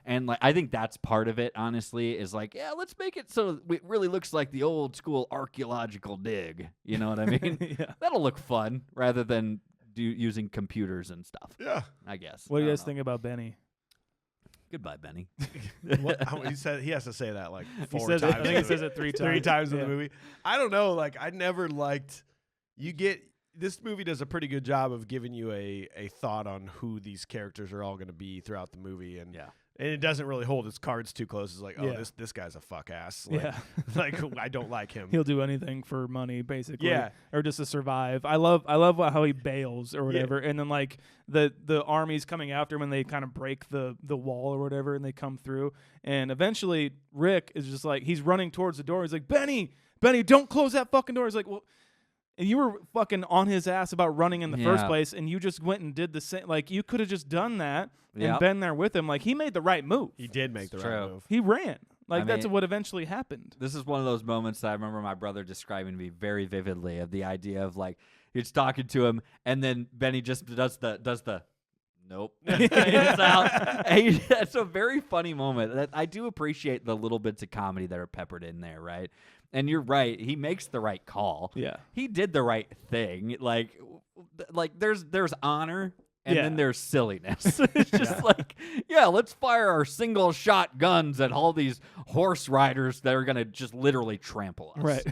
and like I think that's part of it. Honestly, is like let's make it so it really looks like the old school archaeological dig. You know what I mean? That'll look fun rather than using computers and stuff. Yeah, I guess. What do you guys think about Benny? Goodbye, Benny. He said he has to say that like 4 times. I think he says it 3 times. 3 times in the movie. I don't know. Like, I never liked. This movie does a pretty good job of giving you a thought on who these characters are all going to be throughout the movie, and it doesn't really hold its cards too close. It's like, this guy's a fuck ass. Like, like I don't like him. He'll do anything for money, basically, or just to survive. I love how he bails or whatever, and then like the army's coming after him, and they kind of break the wall or whatever, and they come through, and eventually Rick is just like he's running towards the door. He's like, Benny, don't close that fucking door. He's like, well. And you were fucking on his ass about running in the first place, and you just went and did the same. Like, you could have just done that and been there with him. Like, he made the right move. He did make the right move. He ran. Like, that's what eventually happened. This is one of those moments that I remember my brother describing to me very vividly, of the idea of, like, he's talking to him, and then Benny just does the nope. It's out. It's a very funny moment. I do appreciate the little bits of comedy that are peppered in there, right? And you're right. He makes the right call. Yeah. He did the right thing. Like there's honor and then there's silliness. It's just like, let's fire our single shot guns at all these horse riders that are going to just literally trample us. Right.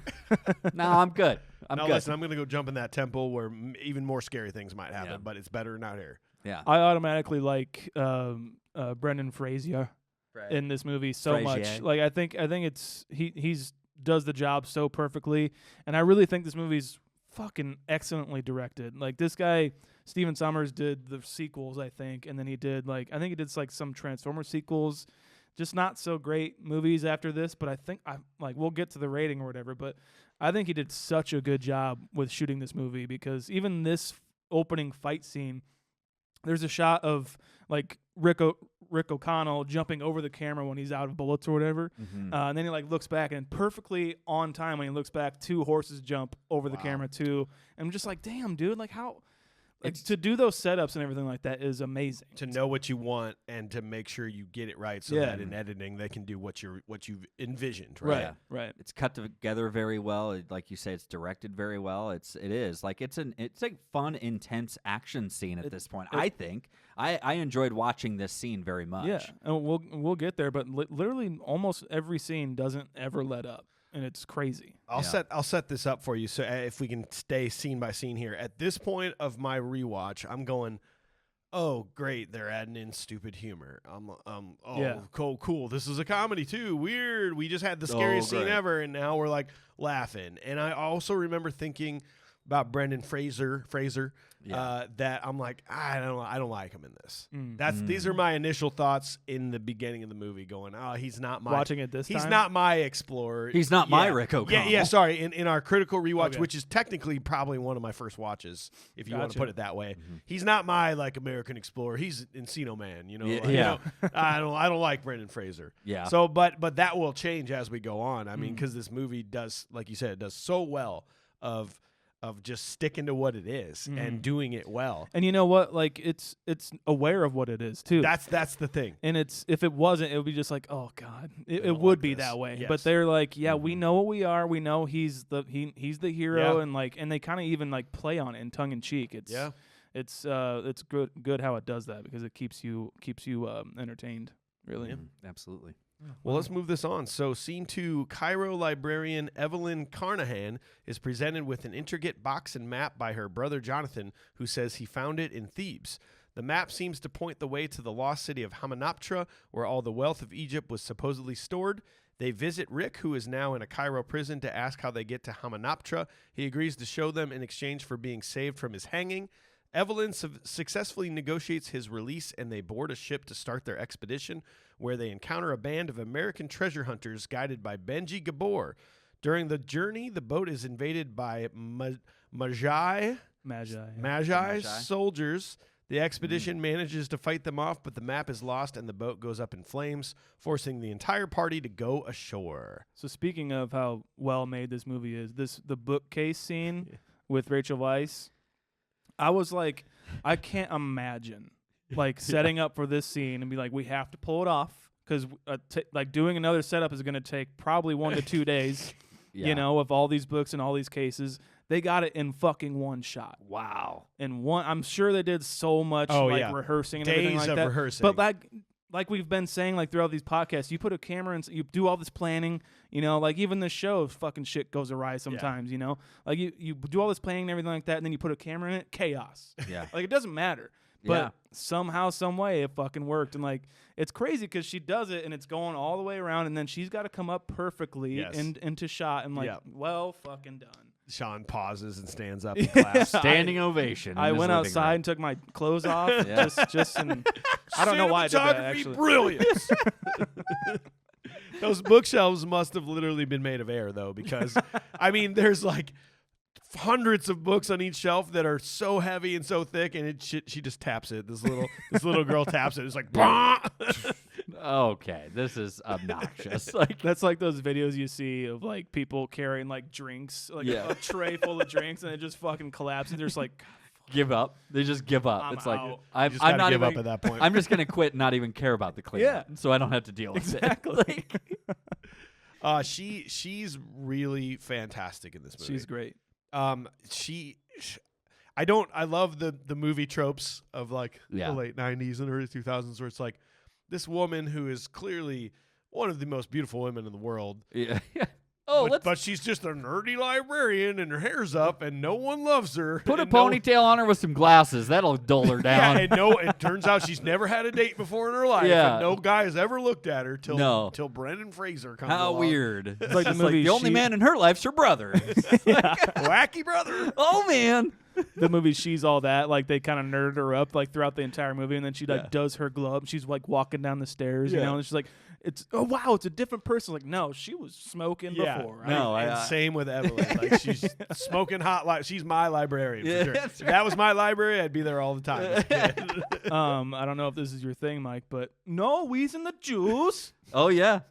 No, I'm good. Listen, I'm going to go jump in that temple where even more scary things might happen, but it's better not here. Yeah. I automatically like Brendan Fraser in this movie so much. Like, I think it's he's does the job so perfectly, and I really think this movie's fucking excellently directed. Like, this guy Stephen Sommers did the sequels, I think, and then he did like some Transformers sequels, just not so great movies after this, but I think we'll get to the rating or whatever, but I think he did such a good job with shooting this movie, because even this opening fight scene, there's a shot of like Rick O'Connell jumping over the camera when he's out of bullets or whatever, and then he like looks back, and perfectly on time when he looks back, 2 horses jump over the camera too. And I'm just like, damn, dude, like how. Like, to do those setups and everything like that is amazing. To know what you want and to make sure you get it right, so that in editing they can do what you've envisioned. Right. Right. It's cut together very well. Like you say, it's directed very well. It's a fun, intense action scene at this point. I think I enjoyed watching this scene very much. Yeah, and we'll get there, but literally almost every scene doesn't ever let up. And it's crazy. I'll set this up for you, so if we can stay scene by scene here. At this point of my rewatch, I'm going, oh great, they're adding in stupid humor. Cool. This is a comedy too. Weird. We just had the scariest scene ever, and now we're like laughing. And I also remember thinking about Brendan Fraser that I'm like, I don't like him in this. These are my initial thoughts in the beginning of the movie. Going, oh, he's not my watching it this time. He's not my explorer. He's not my Rick O'Connell. Yeah. Sorry, in our critical rewatch, which is technically probably one of my first watches, if you want to put it that way. He's not my like American explorer. He's Encino Man. You know, I don't like Brendan Fraser. Yeah. So, but that will change as we go on. I mean, because this movie does, like you said, it does so well of just sticking to what it is and doing it well. And you know what? Like it's aware of what it is too. That's the thing. And if it wasn't, it would be just like, oh God, it would be that way. Yes. But they're like, yeah, we know what we are. We know he's the hero, and they kind of even like play on it in tongue in cheek. It's good how it does that because it keeps you entertained. Really, absolutely. Well, let's move this on. So, scene 2, Cairo librarian Evelyn Carnahan is presented with an intricate box and map by her brother Jonathan, who says he found it in Thebes. The map seems to point the way to the lost city of Hamunaptra, where all the wealth of Egypt was supposedly stored. They visit Rick, who is now in a Cairo prison, to ask how they get to Hamunaptra. He agrees to show them in exchange for being saved from his hanging. Evelyn successfully negotiates his release, and they board a ship to start their expedition, where they encounter a band of American treasure hunters guided by Benji Gabor. During the journey, the boat is invaded by Magi soldiers. The expedition manages to fight them off, but the map is lost and the boat goes up in flames, forcing the entire party to go ashore. So speaking of how well made this movie is, the bookcase scene with Rachel Weisz, I was like, I can't imagine like setting up for this scene and be like, we have to pull it off because like doing another setup is going to take probably 1 to 2 days, you know, of all these books and all these cases. They got it in fucking one shot. Wow. And I'm sure they did so much rehearsing and everything like that. Days of rehearsing. But like we've been saying like throughout these podcasts, you put a camera and you do all this planning, you know, like even the show, fucking shit goes awry sometimes, you know? Like you do all this planning and everything like that, and then you put a camera in it, chaos. Yeah. Like it doesn't matter. But somehow, some way, it fucking worked. And like it's crazy because she does it and it's going all the way around, and then she's got to come up perfectly into shot and like, well, fucking done. Shaun pauses and stands up and claps. Standing ovation. I went outside and took my clothes off. just and I don't know why I did that, actually. Brilliance. Those bookshelves must have literally been made of air, though, because, I mean, there's like hundreds of books on each shelf that are so heavy and so thick, and she just taps it. This little girl taps it. It's like, bah! Okay, this is obnoxious. Like that's like those videos you see of like people carrying like drinks, like a tray full of drinks, and it just fucking collapses. They're just like, give up. They just give up. I'm it's out. like I'm not give even up at that point. I'm just gonna quit and not even care about the cleanup. So I don't have to deal with exactly. it. She's really fantastic in this movie. She's great. I love the movie tropes of like the late 90s and early 2000s where it's like this woman who is clearly one of the most beautiful women in the world. Yeah. But she's just a nerdy librarian and her hair's up and no one loves her. Put a ponytail on her with some glasses. That'll dull her down. Yeah, and it turns out she's never had a date before in her life. Yeah. And no guy has ever looked at her till Brendan Fraser comes along. How weird. It's like the movie. The only man in her life's her brother. Wacky brother. Oh, man. The movie She's All That, like they kind of nerded her up like throughout the entire movie, and then she like does her glow up. She's like walking down the stairs, you know, and she's like, it's a different person. Like, no, she was smoking before. Right? No, and same with Evelyn. Like she's smoking hot. She's my librarian for sure. If that was my library, I'd be there all the time. I don't know if this is your thing, Mike, but no, we's in the juice. Oh yeah.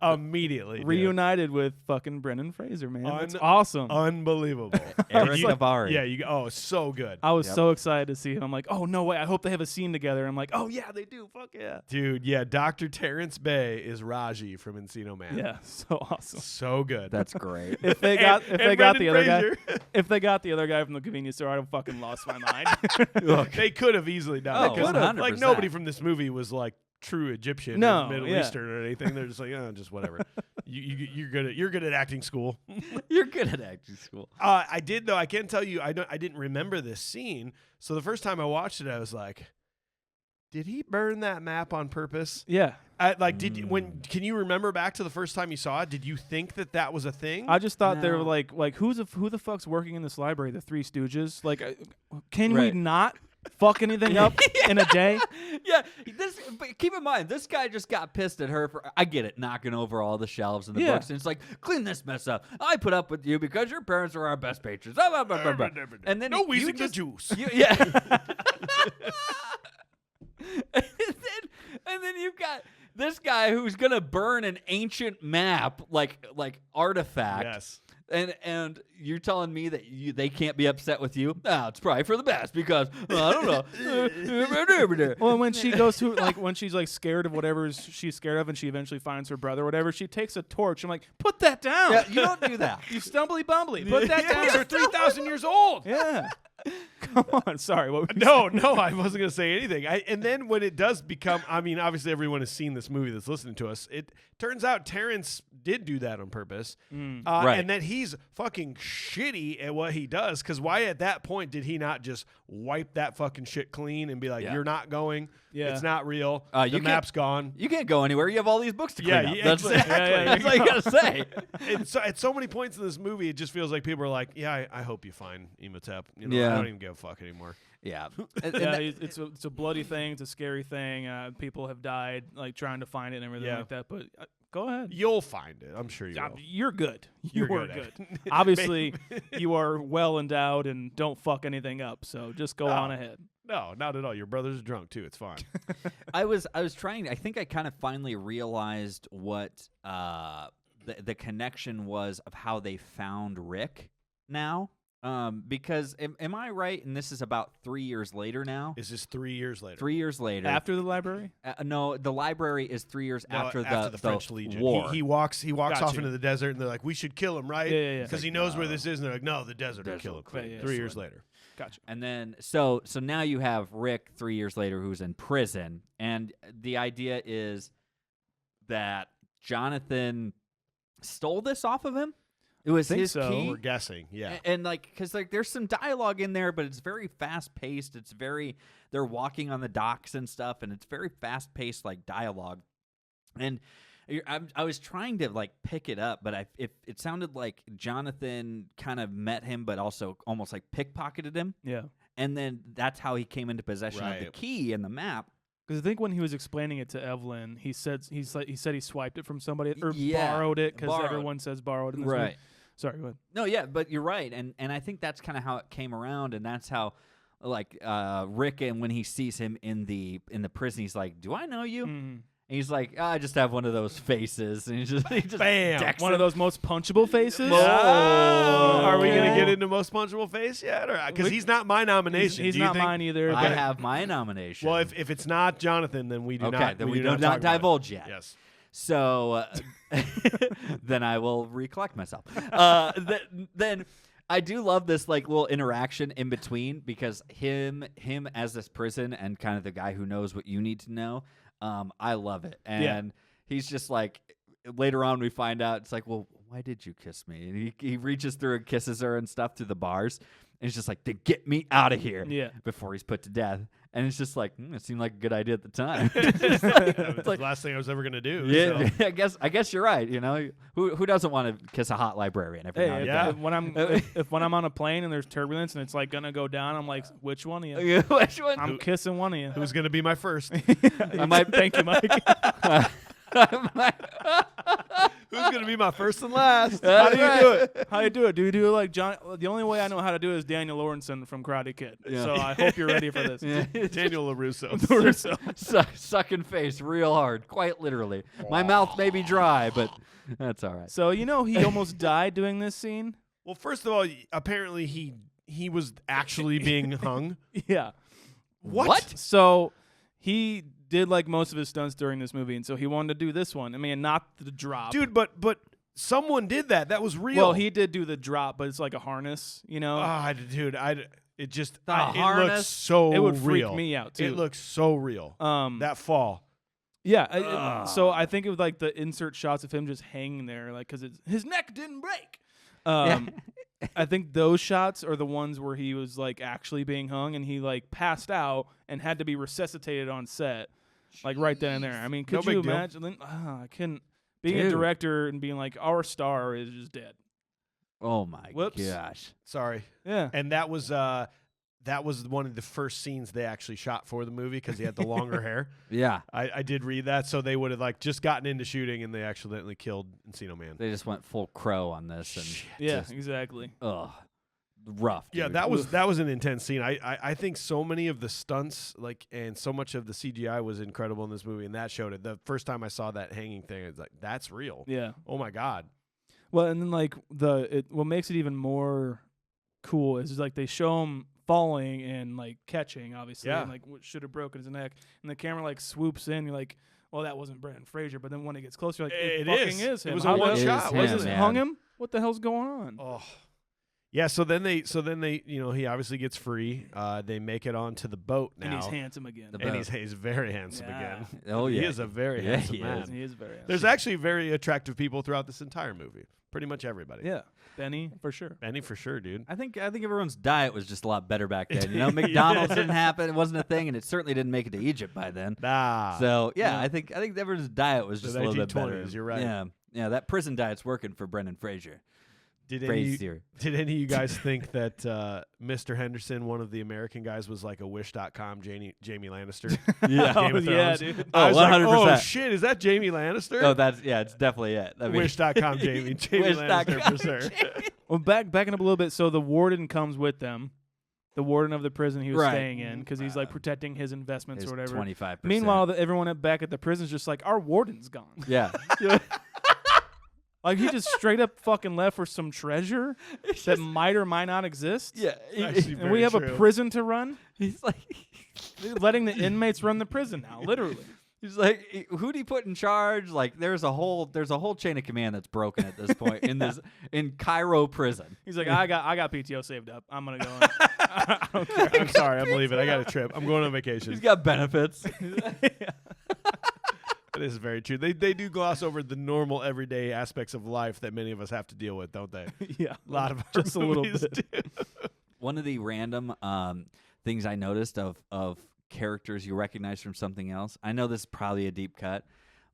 Immediately reunited with fucking Brendan Fraser, man. That's awesome. Unbelievable. Eric Navari. Yeah, so good. I was so excited to see him. I'm like, oh no way, I hope they have a scene together. I'm like, oh yeah, they do. Fuck yeah. Dude, yeah, Dr. Terrence Bay is Raji from Encino Man. Yeah, so awesome. So good. That's great. If they got the other guy, if they got the other guy from the convenience store, I'd have fucking lost my mind. Look, they could have easily done it. 100%. Like nobody from this movie was like true Egyptian or Middle Eastern or anything. They're just like, just whatever. You're good at acting school. You're good at acting school. I did though. I can tell you, I didn't remember this scene. So the first time I watched it, I was like, did he burn that map on purpose? Yeah. Can you remember back to the first time you saw it? Did you think that was a thing? I just thought they were like who the fuck's working in this library? The Three Stooges? Like, can we not fuck anything up in a day? Yeah. But keep in mind, this guy just got pissed at her for, I get it, knocking over all the shelves and the books. And it's like, clean this mess up. I put up with you because your parents are our best patrons. And then no wheezing the juice. And then you've got this guy who's gonna burn an ancient map like artifact. Yes. And you're telling me that they can't be upset with you? Oh, it's probably for the best because I don't know. Well, when she goes to when she's like scared of whatever she's scared of, and she eventually finds her brother or whatever, she takes a torch. I'm like, put that down. Yeah, you don't do that. You stumbly bumbly. Put that down. These are 3,000 years old. Yeah. Come on. Sorry. What were you No, I wasn't going to say anything. And then when it does become, I mean, obviously everyone has seen this movie that's listening to us. It turns out Terrence did do that on purpose. Right. And that he's fucking shitty at what he does. Because why at that point did he not just wipe that fucking shit clean and be like, you're not going. Yeah. It's not real. The map's gone. You can't go anywhere. You have all these books to clean up. That's exactly. that's all you got to say. And so at so many points in this movie, it just feels like people are like, I hope you find Imhotep. I don't even give a fuck anymore. Yeah. It's a bloody thing. It's a scary thing. People have died trying to find it and everything like that. But go ahead. You'll find it. I'm sure you will. You're good. You're good. Obviously, you are well endowed and don't fuck anything up. So just go on ahead. No, not at all. Your brother's drunk too. It's fine. I was trying. I think I kind of finally realized what the connection was of how they found Rick now. Because am I right? And this is about 3 years later now. Is this 3 years later? 3 years later. After the library? No, the library is 3 years after the French Legion. war. He walks off into the desert, and they're like, "We should kill him, right?" Yeah. Because he knows where this is, and they're like, "No, the desert will kill him." 3 years later. Gotcha. And then so now you have Rick 3 years later who's in prison, and the idea is that Jonathan stole this off of him. It was his key. We're guessing, yeah. And because there's some dialogue in there, but it's very fast paced. They're walking on the docks and stuff, and it's very fast paced dialogue. And I was trying to pick it up, but it sounded like Jonathan kind of met him, but also almost pickpocketed him. Yeah. And then that's how he came into possession of the key and the map. Because I think when he was explaining it to Evelyn, he said he swiped it from somebody or borrowed it because everyone says borrowed in this movie. Sorry, go ahead. No, yeah, but you're right, and I think that's kind of how it came around, and that's how Rick, and when he sees him in the prison, he's like, "Do I know you?" And he's like, I just have one of those faces, and he just bam, one of those most punchable faces. Are we gonna get into most punchable face yet? Because he's not my nomination. He's not mine either. I have my nomination. Well, if it's not Jonathan, then we do not. Okay, then we do not divulge yet. Yes. So then I will recollect myself. Then I do love this little interaction in between, because him as this prison and kind of the guy who knows what you need to know. I love it. And he's just later on we find out it's well, why did you kiss me? And he reaches through and kisses her and stuff through the bars. And he's just to get me out of here before he's put to death. And it's just it seemed like a good idea at the time. It's the last thing I was ever going to do. Yeah, so. I guess you're right. Who doesn't want to kiss a hot librarian every now and then? When I'm on a plane and there's turbulence and it's gonna go down, I'm like, which one of you? Which one? I'm kissing one of you. Who's going to be my first? I might. Thank you, Mike. Who's going to be my first and last? How do you do it? How do you do it? Do you do it like John? The only way I know how to do it is Daniel Lawrenson from Karate Kid. Yeah. So I hope you're ready for this. Daniel LaRusso. Sucking face real hard, quite literally. My mouth may be dry, but that's all right. So he almost died doing this scene? Well, first of all, apparently he was actually being hung. Yeah. What? So he did most of his stunts during this movie, and so he wanted to do this one. I mean, not the drop. Dude, but someone did that. That was real. Well, he did do the drop, but it's like a harness, It just harness. It looks so it would real. freak me out too. It looks so real. That fall. Yeah. So I think it was the insert shots of him just hanging there, because his neck didn't break. I think those shots are the ones where he was actually being hung, and he passed out and had to be resuscitated on set. like right then and there. I mean, could No you big deal. imagine? I couldn't. Being a Dude. director and being like, our star is just dead. Oh my Whoops. gosh. Sorry. Yeah. And that was one of the first scenes they actually shot for the movie because he had the longer hair. Yeah. I did read that, so they would have like just gotten into shooting and they accidentally killed Encino Man. They just went full Crow on this and Yeah, just, exactly. rough. Yeah, dude. that was an intense scene. I think so many of the stunts and so much of the CGI was incredible in this movie, and that showed it. The first time I saw that hanging thing, it's like that's real. Yeah. Oh my god. Well, and then like what makes it even more cool is like they show him falling and like catching, obviously, Yeah. and like what should have broken his neck, and the camera like swoops in. You're like, well, that wasn't Brendan Fraser, but then when it gets closer, like it fucking is him. It was How a one the- shot. It is Wasn't Jesus him, it? man. hung him? What the hell's going on? Oh. Yeah, so then they he obviously gets free. They make it onto the boat now. And he's handsome again. The And boat. he's very handsome Yeah. again. Oh yeah. He is a very Yeah, handsome he man. is. He is very handsome. There's actually very attractive people throughout this entire movie. Pretty much everybody. Yeah, Benny for sure. Benny for sure, dude. I think everyone's diet was just a lot better back then. You know, McDonald's didn't happen; it wasn't a thing, and it certainly didn't make it to Egypt by then. Nah. So yeah, Yeah. I think everyone's diet was The just a little bit better. 1920s, you're right. Yeah, that prison diet's working for Brendan Fraser. did Fraser. any of you guys think that Mr. Henderson, one of the American guys, was like a Wish.com Jamie Lannister? Yeah. Game of yeah, Thrones? dude. I Oh, was like, 100%. oh shit, is that Jamie Lannister? Oh, it's definitely it. I mean, Wish.com Jamie Lannister for sure. Well, backing up a little bit. So the warden comes with them, the warden of the prison he was Right. staying in, because he's like protecting his investments It's or whatever. 25%. Meanwhile, everyone back at the prison is just like, our warden's gone. yeah, Like he just straight up fucking left for some treasure that might or might not exist. yeah. Actually, And we have very a true. prison to run. He's like, Letting the inmates run the prison now, literally. he's like, who'd he put in charge? Like, there's a whole chain of command that's broken at this point in Cairo prison. He's like, I got PTO saved up. I'm gonna go. I don't care. I'm sorry, I'm leaving. I got a trip. I'm going on vacation. He's got benefits. That is very true. They do gloss over the normal everyday aspects of life that many of us have to deal with, don't they? Yeah, A lot of our just a little movies bit. do. One of the random things I noticed of characters you recognize from something else. I know this is probably a deep cut,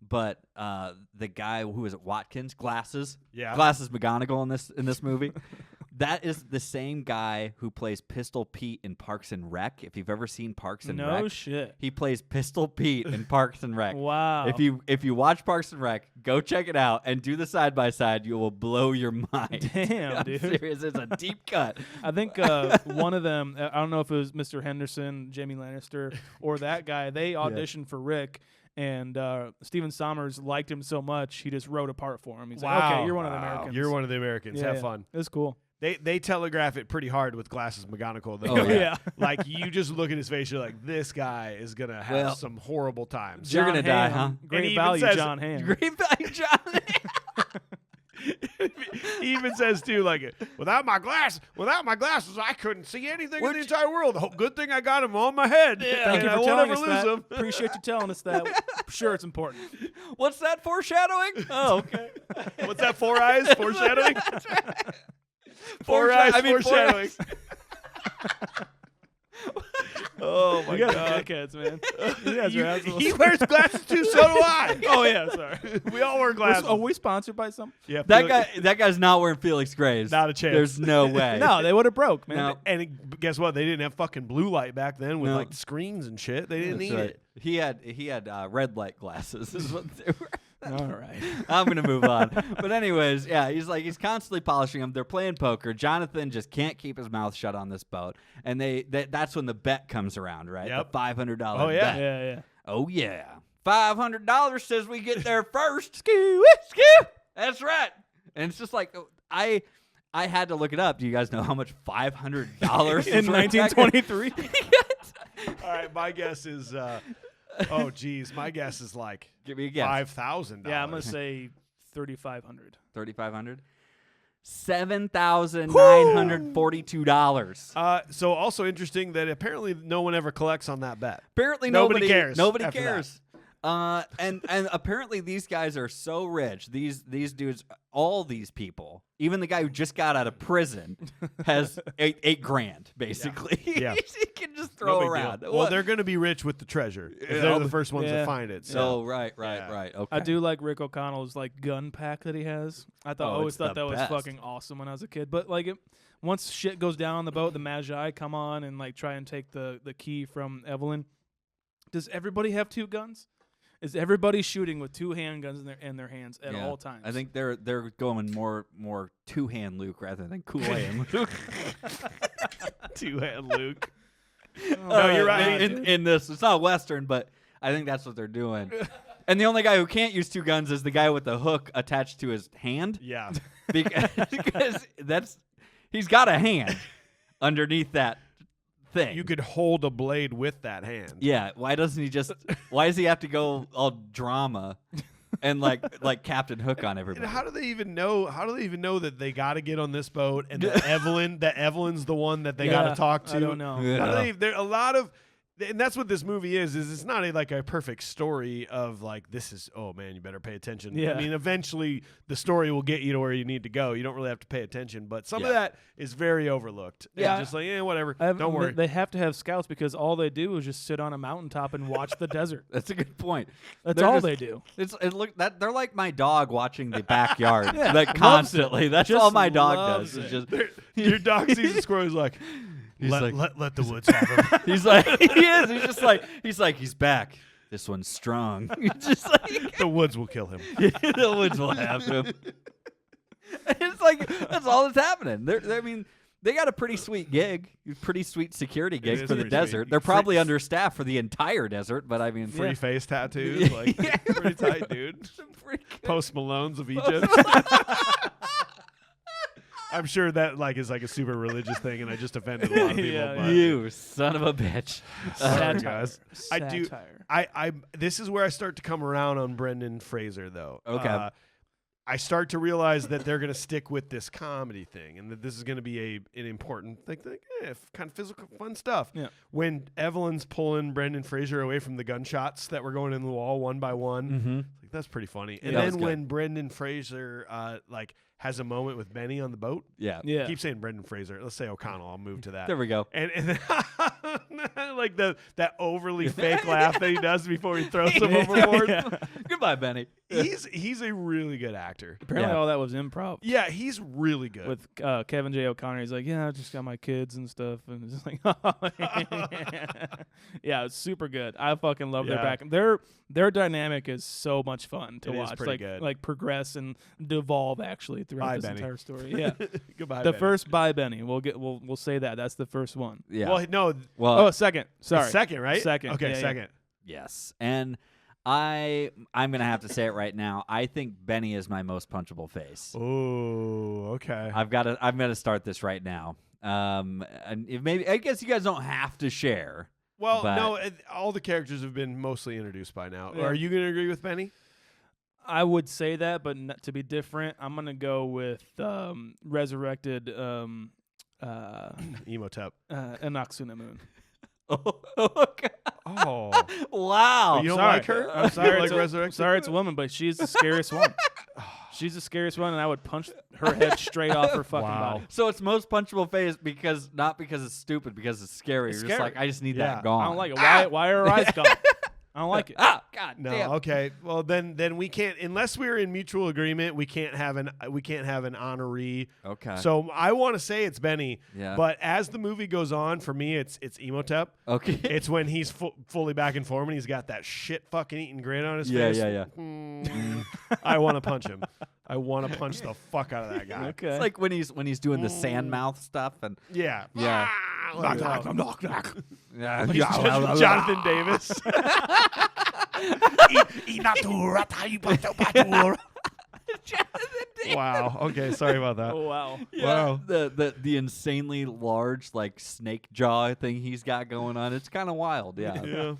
but the guy who is it, Watkins, Glasses McGonagall in this movie. That is the same guy who plays Pistol Pete in Parks and Rec. If you've ever seen Parks and Rec, No shit. he plays Pistol Pete in Parks and Rec. Wow. If you watch Parks and Rec, go check it out and do the side by side. You will blow your mind. Damn, I'm dude. serious. It's a deep cut. I think one of them, I don't know if it was Mr. Henderson, Jamie Lannister, or that guy, they auditioned for Rick, and Stephen Sommers liked him so much, he just wrote a part for him. He's like, okay, you're one of the Americans. You're one of the Americans. Yeah, Have yeah. fun. It's cool. They telegraph it pretty hard with Glasses McGonagall. Though. Oh, yeah. Like, you just look at his face, you're like, this guy is going to have Well, some horrible times. You're John gonna die, huh? Hamm, And Great he even value, says- John Hamm. Great value, John. He even says, too, like, without my glasses, I couldn't see anything in the entire world. The good thing I got them on my head. Thank you and for I telling won't us ever lose that. them. Appreciate you telling us that. Sure, it's important. What's that foreshadowing? Oh, okay. What's that, 4 eyes? Foreshadowing? Four eyes, foreshadowing. Oh, my You guys God. are dickheads, man. You guys are assholes. He wears glasses, too, so do I. Oh, yeah, sorry. We all wear glasses. Are we sponsored by some? Yeah, That guy's not wearing Felix Gray's. Not a chance. There's no way. No, they would have broke, man. No. And guess what? They didn't have fucking blue light back then with No. like screens and shit. They didn't That's need right. it. He had red light glasses. Is what they were. All right. I'm gonna move on. But anyways, yeah, he's constantly polishing them. They're playing poker. Jonathan just can't keep his mouth shut on this boat, and that's when the bet comes around, right? Yep. The $500 Oh, yeah. bet. Yeah. Oh yeah, $500 says we get there first. That's right. And it's just like I had to look it up. Do you guys know how much $500 In 1923. All right, my guess is. Oh, geez, my guess is like Give me a guess. $5,000. Yeah, I'm going to say 3,500. 3,500. $7,942. So also interesting that apparently no one ever collects on that bet. Apparently Nobody cares Nobody after cares. And apparently these guys are so rich. These dudes, all these people, even the guy who just got out of prison, has $8 grand basically. Yeah. He can just throw big around. deal. Well, they're going to be rich with the treasure. They're the first ones to find it. So right. Okay. I do like Rick O'Connell's like gun pack that he has. I always thought that was fucking awesome when I was a kid. But like once shit goes down on the boat, the Magi come on and like try and take the key from Evelyn. Does everybody have 2 guns? Is everybody shooting with 2 handguns in their hands at all times? I think they're going more 2-hand Luke rather than Kool-Aid Luke. 2-hand Luke. No, you're right. In this, it's not Western, but I think that's what they're doing. And the only guy who can't use 2 guns is the guy with the hook attached to his hand. Yeah, because he's got a hand underneath that thing. You could hold a blade with that hand. Yeah. Why doesn't he just? Why does he have to go all drama and like Captain Hook on everybody? And how do they even know? How do they even know that they got to get on this boat and that Evelyn's the one that they got to talk to? I don't know. Yeah. How do they? There a lot of. And that's what this movie is it's not like a perfect story of like, this is, oh man, you better pay attention. Yeah. I mean, eventually the story will get you to where you need to go. You don't really have to pay attention, but some of that is very overlooked. Yeah. And just like, whatever. Don't worry. They have to have scouts because all they do is just sit on a mountaintop and watch the desert. That's a good point. That's all they do. They're like my dog watching the backyard, Yeah. like constantly. That's Just all my dog loves does. it. Is just Your dog sees a squirrel, he's like, let the woods have him. he's like he is. He's like he's back. This one's strong. Just like The woods will kill him. the woods will have him. It's like that's all that's happening. They got a pretty sweet gig, pretty sweet security gig is for the pretty desert. sweet. They're probably understaffed for the entire desert, but I mean, Free face tattoos. Like, pretty tight, dude. Post Malone's of Egypt. I'm sure that is like a super religious thing, and I just offended a lot of people. Yeah, but You son of a bitch. Sorry, guys. I do. Satire. I this is where I start to come around on Brendan Fraser, though. Okay. I start to realize that they're going to stick with this comedy thing, and that this is going to be an important thing, kind of physical, fun stuff. Yeah. When Evelyn's pulling Brendan Fraser away from the gunshots that were going in the wall one by one, Mm-hmm. that's pretty funny. And that was then good. when Brendan Fraser has a moment with Benny on the boat. Yeah. Yeah. Keep saying Brendan Fraser. Let's say O'Connell. I'll move to that. There we go. And like that overly fake laugh that he does before he throws him overboard. Yeah. Goodbye, Benny. He's a really good actor. Apparently, Yeah. all that was improv. Yeah, he's really good. With Kevin J. O'Connor, he's like, I just got my kids and stuff, and it's just like, yeah, it's super good. I fucking love their Yeah. back. Their dynamic is so much fun to It is watch. pretty good. Like progress and devolve actually throughout Bye, this Benny. entire story. Yeah, Goodbye. the Benny. first Bye Benny. We'll say that. That's the first one. Yeah. Well, no. Well, Second. Sorry, Second, right? Second. Okay, Yeah, second. yes. And I'm gonna have to say it right now. I think Benny is my most punchable face. Oh, okay. I'm gonna start this right now. And if maybe I guess you guys don't have to share. Well, but- no, all the characters have been mostly introduced by now. Yeah. Are you going to agree with Benny? I would say that, but to be different, I'm gonna go with resurrected Emotep. Anaxunamun. Oh. Wow. You don't Sorry. like her? I'm sorry. Like it's Resurrected? sorry, it's a woman, but she's the scariest one. She's the scariest one, and I would punch her head straight off her fucking Wow. body. So it's most punchable face because not because it's stupid, because it's scary. It's You're just scary. like, I just need Yeah. that gone. I don't like it. Why are her eyes gone? I don't like it. Ah, God No, damn. okay. Well, then we can't, unless we're in mutual agreement. We can't have an honoree. Okay. So I want to say it's Benny, Yeah. but as the movie goes on, for me, it's Emotep. Okay. It's when he's fully back in form and he's got that shit fucking eating grin on his Yeah, face. yeah, yeah. I want to punch him. I want to punch the fuck out of that guy. Okay. It's like when he's doing the sand mouth stuff and Yeah. Yeah. Knock, knock, knock, knock. yeah. Jonathan Davis. Wow. Okay. Sorry about that. Oh wow. Wow. The insanely large like snake jaw thing he's got going on. It's kind of wild. Yeah. Yeah.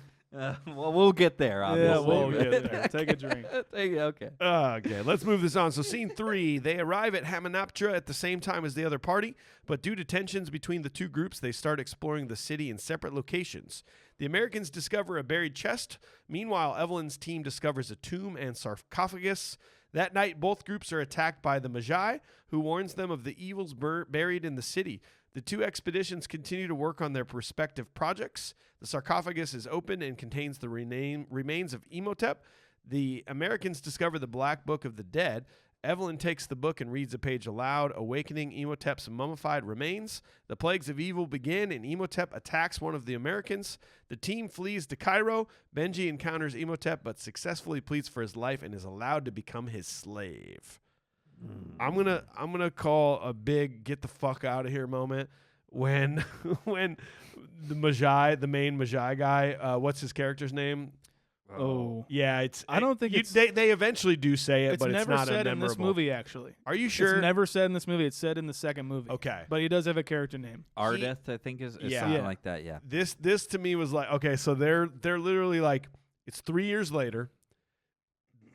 Well, we'll get there. Obviously. Yeah, we'll but- get there. Take a drink. Okay. Okay, let's move this on. So, scene 3, they arrive at Hamunaptra at the same time as the other party, but due to tensions between the two groups, they start exploring the city in separate locations. The Americans discover a buried chest. Meanwhile, Evelyn's team discovers a tomb and sarcophagus. That night, both groups are attacked by the Magi, who warns them of the evils buried in the city. The two expeditions continue to work on their respective projects. The sarcophagus is open and contains the remains of Imhotep. The Americans discover the Black Book of the Dead. Evelyn takes the book and reads a page aloud, awakening Imhotep's mummified remains. The plagues of evil begin, and Imhotep attacks one of the Americans. The team flees to Cairo. Benji encounters Imhotep, but successfully pleads for his life and is allowed to become his slave. I'm gonna call a big get the fuck out of here moment when the main Magi guy, what's his character's name? Oh, yeah, I don't think they eventually do say it, but it's never not said a in this movie. Actually, are you sure? It's never said in this movie. It's said in the second movie. Okay, but he does have a character name. Ardeth, I think is yeah. something like that. Yeah. This to me was like, okay, so they're literally like, it's 3 years later.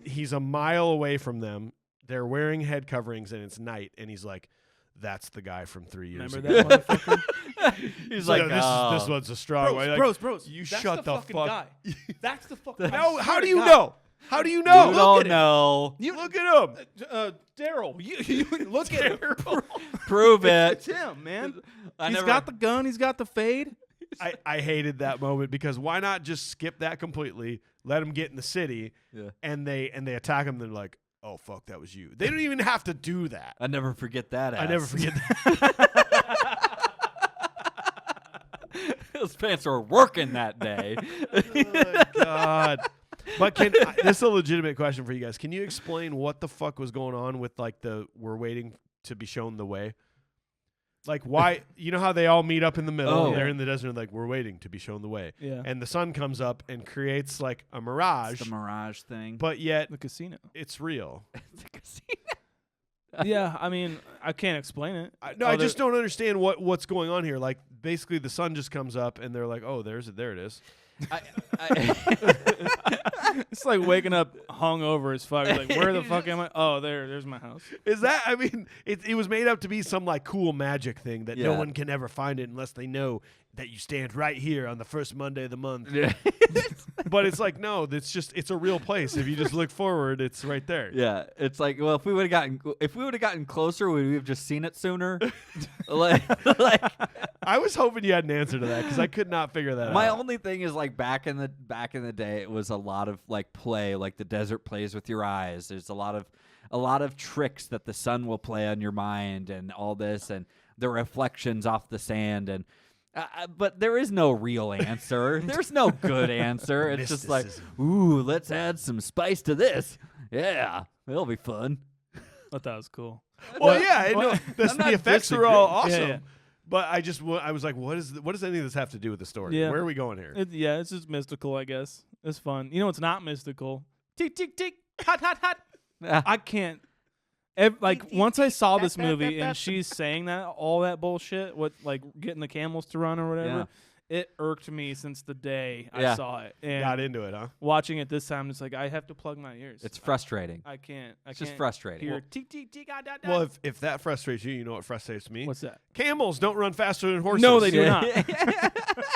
He's a mile away from them. They're wearing head coverings and it's night, and he's like, "That's the guy from 3 years ago." Remember that motherfucker? He's So like, this one's a strong way. Like, Bros. you that's shut the fucking fuck. guy. That's the fucking. No, guy. how do you know? How do you know? You don't know. You look at him. Daryl, you look at him. Prove It's it. him, man. I He's never- got the gun. He's got the fade. I hated that moment because why not just skip that completely? Let him get in the city, Yeah. and they attack him. They're like, "Oh fuck, that was you." They don't even have to do that. I never forget that. I never forget that. Those pants were working that day. Oh, God. But this is a legitimate question for you guys. Can you explain what the fuck was going on with like we're waiting to be shown the way? Like why, you know how they all meet up in the middle Oh. and they're in the desert like we're waiting to be shown the way. Yeah. And the sun comes up and creates like a mirage, It's the mirage thing. but yet The casino. it's real. It's a casino. Yeah, I mean, I can't explain it. I just don't understand what's going on here. Like basically the sun just comes up and they're like, "Oh, there it is." It's like waking up hungover as fuck. Like, where the fuck am I? Oh, there's my house. Is that? I mean, it was made up to be some like cool magic thing that no Yeah. one can ever find it unless they know that you stand right here on the first Monday of the month. Yeah. But it's like, no, it's a real place. If you just look forward, it's right there. Yeah, it's like, well, if we would have gotten closer, would we have just seen it sooner? like, I was hoping you had an answer to that because I could not figure that my out. only thing is like back in the day, it was a lot of like play, like the desert plays with your eyes. There's a lot of tricks that the sun will play on your mind and all this, and the reflections off the sand and. But there is no real answer. There's no good answer. It's just like, ooh, let's add some spice to this. Yeah, it'll be fun. I thought that was cool. Well, yeah, no, I'm the not effects are all disagreeing. awesome. Yeah. But I was like, what does any of this have to do with the story? Yeah. Where are we going here? It's just mystical, I guess. It's fun. You know, it's not mystical. Tick, tick, tick. Hot, hot, hot. I can't. Once I saw this movie and she's saying that, all that bullshit, like getting the camels to run or whatever, it irked me since the day I saw it. And Got into it, huh? watching it this time, it's like I have to plug my ears. It's frustrating. I can't. It's just frustrating. Hear tick, tick, tick, ah, da, da. Well, if that frustrates you, you know what frustrates me? What's that? Camels don't run faster than horses. No, they do not.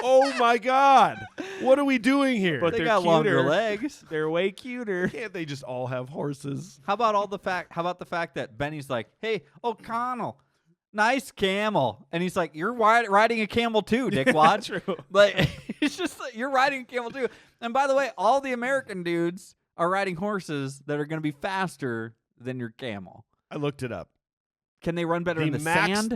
Oh my God! What are we doing here? But they they're got longer cuter. legs. They're way cuter. Can't they just all have horses? How about the fact that Benny's like, "Hey, O'Connell, nice camel," and he's like, "You're riding a camel too, dickwad." True. Like, it's just like, you're riding a camel too. And by the way, all the American dudes are riding horses that are going to be faster than your camel. I looked it up. Can they run better in the sand?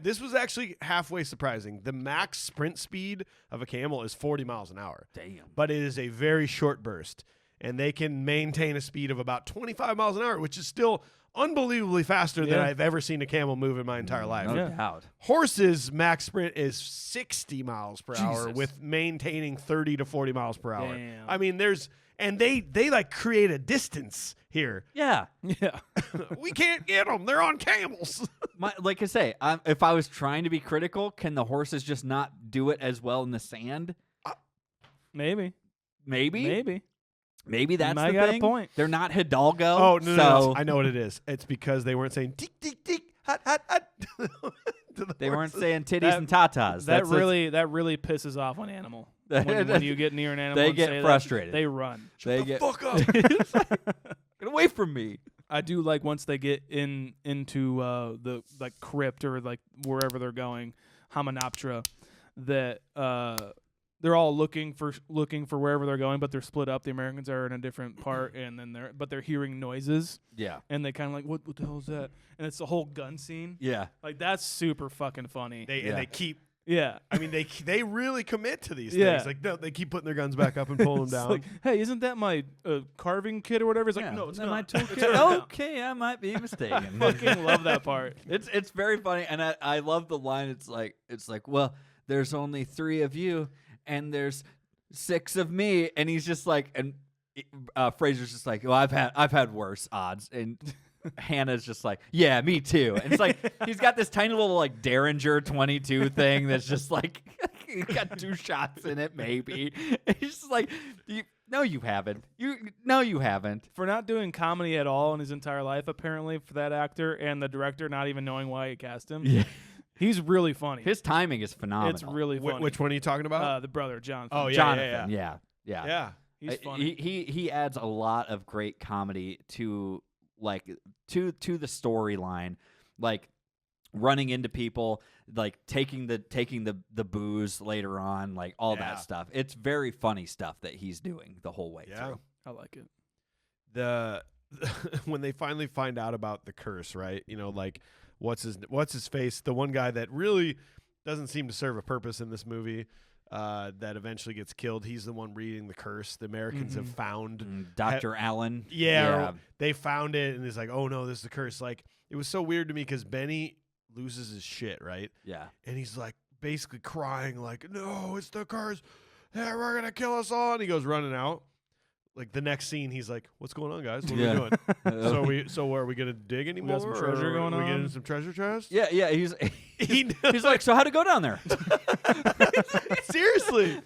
This was actually halfway surprising. The max sprint speed of a camel is 40 miles an hour. Damn. But it is a very short burst. And they can maintain a speed of about 25 miles an hour, which is still unbelievably faster than I've ever seen a camel move in my entire life. No doubt. Horses' max sprint is 60 miles per hour Jesus. with maintaining 30 to 40 miles per hour. Damn. I mean, they like create a distance here. Yeah. Yeah. We can't get them. They're on camels. Like I say, if I was trying to be critical, can the horses just not do it as well in the sand? Maybe. Maybe that's might the got a thing. point. They're not Hidalgo. Oh, no. so I know what it is. It's because they weren't saying tick, tick, tick, hot, hot, hot. to the they weren't horses. saying titties and tatas. That really pisses off an animal. When you get near an animal, They and get say frustrated. That, they run. they the get fuck up. get away from me. I do like once they get into the like crypt or like wherever they're going, Hymenoptera, that they're all looking for wherever they're going, but they're split up. The Americans are in a different part, and then they're hearing noises. Yeah. And they kind of like, what the hell is that? And it's the whole gun scene. Yeah. Like that's super fucking funny. And they keep. Yeah. I mean, they really commit to these Yeah. things. Like, no, they keep putting their guns back up and pulling them It's down. like, hey, isn't that my carving kit or whatever? It's like, Yeah. no, it's Isn't not. that my toolkit? Okay, I might be mistaken. Fucking love that part. It's very funny, and I love the line. It's like, well, there's only 3 of you, and there's 6 of me, and he's just like, and Fraser's just like, well, I've had worse odds, and Hannah's just like, yeah, me too. And it's like he's got this tiny little like Derringer 22 thing that's just like he's got 2 shots in it, maybe. And he's just like, no, you haven't. You haven't. For not doing comedy at all in his entire life, apparently, for that actor and the director not even knowing why he cast him. Yeah. He's really funny. His timing is phenomenal. It's really funny. Which one are you talking about? The brother, Jonathan. Oh, yeah, Jonathan. yeah. Yeah. He's funny. He adds a lot of great comedy to the storyline, like running into people, like taking the booze later on, like all that stuff. It's very funny stuff that he's doing the whole way through. I like it. When they finally find out about the curse, right? You know, like what's his face? The one guy that really doesn't seem to serve a purpose in this movie. That eventually gets killed. He's the one reading the curse. The Americans have found Dr. Allen. Yeah, they found it, and it's like, oh no, this is the curse. Like, it was so weird to me because Benny loses his shit, right? Yeah, and he's like basically crying, like, no, it's the curse. Yeah, we're gonna kill us all. And he goes running out. Like the next scene, he's like, "What's going on, guys? What are we doing? So are we gonna dig anymore? We got some treasure going Are we on? getting some treasure chest?" Yeah. He's like, so how'd it go down there? Seriously,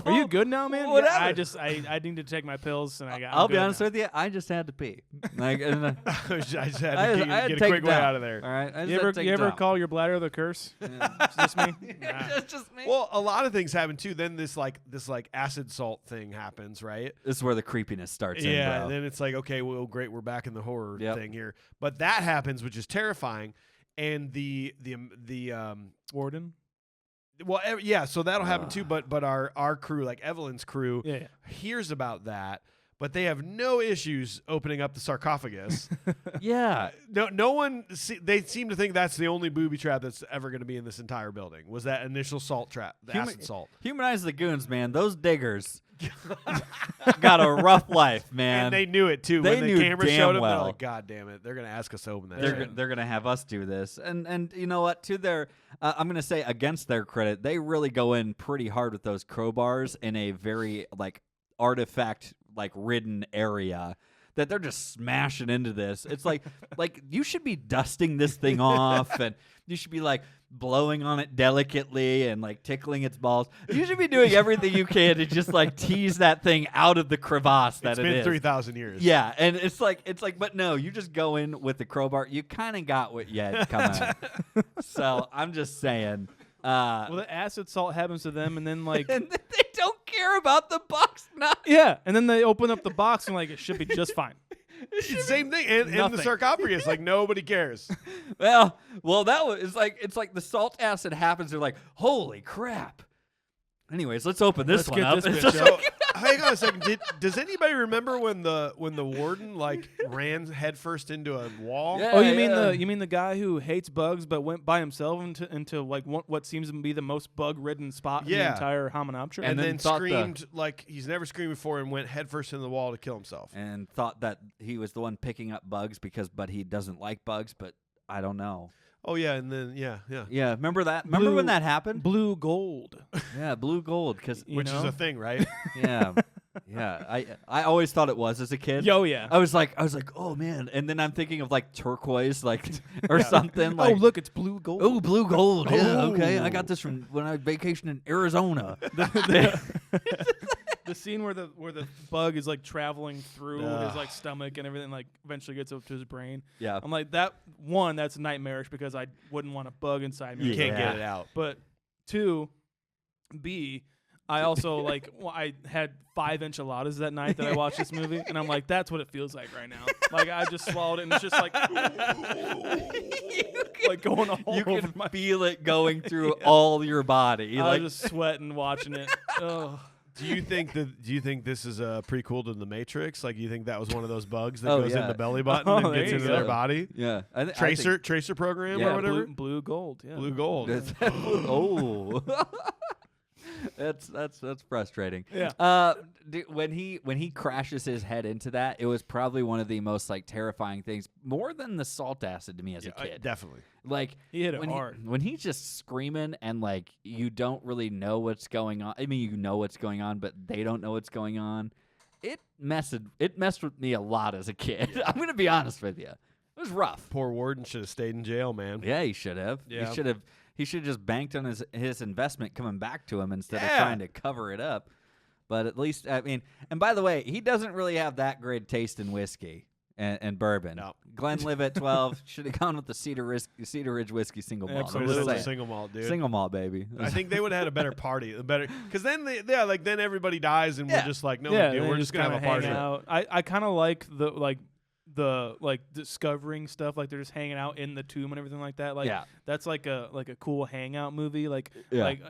are you good now, man? Whatever. Yeah, I need to take my pills, and I'll be honest with you. I just had to pee. Like, and, I just had I to had get to a take quick it way down. out of there. All right. You ever call your bladder the curse? Yeah. Is this me? It's just me. Well, a lot of things happen too. Then this acid salt thing happens, right? This is where the creepiness starts. Yeah. bro. Then it's like, okay, well, great, we're back in the horror Yep. thing here. But that happens, which is terrifying. And the Warden. well, yeah, so that'll happen too. But our crew, like Evelyn's crew, Yeah. hears about that, but they have no issues opening up the sarcophagus. Yeah. No one. They seem to think that's the only booby trap that's ever going to be in this entire building. Was that initial salt trap, the acid salt? Humanize the goons, man. Those diggers got a rough life, man. And they knew it too. They when knew the camera damn showed them, well. they're like, "God damn it, they're going to ask us to open that." shit." They're gonna have us do this, and you know what? To their, I'm gonna say against their credit, they really go in pretty hard with those crowbars in a very like artifact ridden area that they're just smashing into this. It's like you should be dusting this thing off, and you should be like blowing on it delicately and like tickling its balls. You should be doing everything you can to just like tease that thing out of the crevasse that It's it been is. 3,000 years. Yeah, and it's like, but no, you just go in with the crowbar. You kind of got what you had coming. So I'm just saying. Well, the acid salt happens to them, and then like, And they don't care about the box. yeah, and then they open up the box and like it should be just fine. It's the same thing. And the Nothing. sarcophagus, like nobody cares. Well, that was it's like the salt acid happens. They're like, holy crap. Anyways, let's open this Let's one get up. this It's bitch just up. like- Hang on a second. Does anybody remember when the warden like ran headfirst into a wall? Yeah. Oh, you mean the guy who hates bugs but went by himself into like what seems to be the most bug-ridden spot in the Yeah. entire Hymenoptera? And then thought screamed like he's never screamed before and went headfirst into the wall to kill himself. and thought that he was the one picking up bugs but he doesn't like bugs, but I don't know. Oh yeah, and then yeah. Yeah, remember that? Remember when that happened? blue gold. Yeah, blue gold, because You Which is know? a thing, right? yeah, yeah. I always thought it was as a kid. Yo, yeah. I was like, oh man, and then I'm thinking of like turquoise, like or something. Like, Oh, look, it's blue gold. oh, blue gold. Yeah, Oh. okay. I got this from when I vacationed in Arizona. The scene where the bug is like traveling through Ugh. his like stomach and everything, like eventually gets up to his brain. Yeah. I'm like that's nightmarish because I wouldn't want a bug inside me. You can't Yeah. get it out. But 2, B, I also I had 5 enchiladas that night that I watched this movie, and I'm like, that's what it feels like right now. Like I just swallowed it, and it's just like, like going all You over can my. feel it going through all your body. I Like, was just sweating watching it. Oh. Do you think this is a prequel to The Matrix? Like, you think that was one of those bugs that goes in the belly button Oh, and there gets you into go. their body? yeah, Tracer program Yeah, or whatever. Blue gold. Yeah. Blue gold. Oh, that's frustrating. Yeah. When he crashes his head into that, it was probably one of the most terrifying things, more than the salt acid to me as a kid. Definitely. Like He hit it when hard. when he's just screaming and you don't really know what's going on. I mean, you know what's going on, but they don't know what's going on. It messed with me a lot as a kid. I'm gonna be honest with you. It was rough. Poor Warden should have stayed in jail, man. Yeah, he should have. Yeah. He should have just banked on his investment coming back to him instead of Yeah. trying to cover it up. But at least, I mean, and by the way, he doesn't really have that great taste in whiskey and bourbon. No. Glenlivet 12 should have gone with the Cedar Ridge whiskey single malt. I'm just Absolutely. saying. Single malt, dude. Single malt, baby. I think they would have had a better party. Because then then everybody dies and we're just like, no big deal. We're just gonna have a party. hang out. I kind of like the discovering stuff. Like they're just hanging out in the tomb and everything like that. Like that's like a cool hangout movie. Like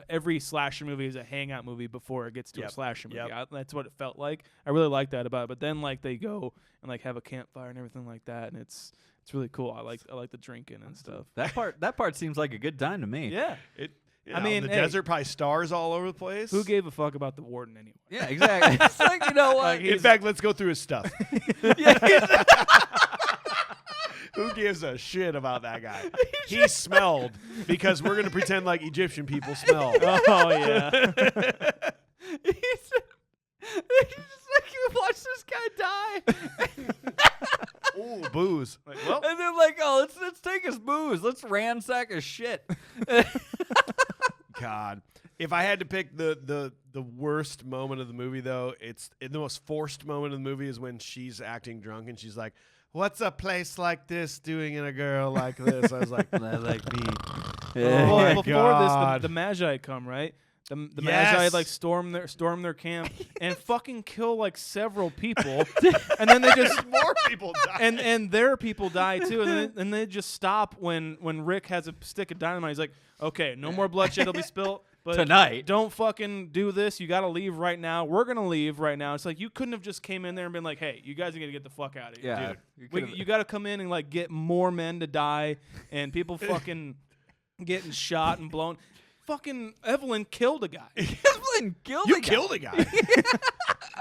every slasher movie is a hangout movie before it gets to a slasher movie. That's what it felt like. I really like that about it. But then they go and have a campfire and everything like that, and it's really cool. I like the drinking and stuff. That part seems like a good time to me. Yeah. I mean, the desert probably stars all over the place. Who gave a fuck about the warden anyway? Yeah, exactly. It's like, you know what? In fact, let's go through his stuff. Who gives a shit about that guy? He smelled because we're going to pretend like Egyptian people smell. Oh, yeah. He's just like, you watch this guy die. Ooh, booze. Well, And then let's take his booze. Let's ransack his shit. God. If I had to pick the worst moment of the movie, though, the most forced moment of the movie is when she's acting drunk and she's like, "What's a place like this doing in a girl like this?" I was like, "Like me." Well, my before God. this, the Magi come, right? The Yes. Magi storm their camp and fucking kill several people, and then they just More people die. and their people die too, and then they just stop when Rick has a stick of dynamite. He's like, "Okay, no more bloodshed will be spilled." But Tonight. Don't fucking do this. You got to leave right now. We're going to leave right now. It's like you couldn't have just came in there and been like, hey, you guys are going to get the fuck out of here. Yeah. Dude. You got to come in and get more men to die and people fucking getting shot and blown. Fucking Evelyn killed a guy. Evelyn killed You the guy. killed a guy.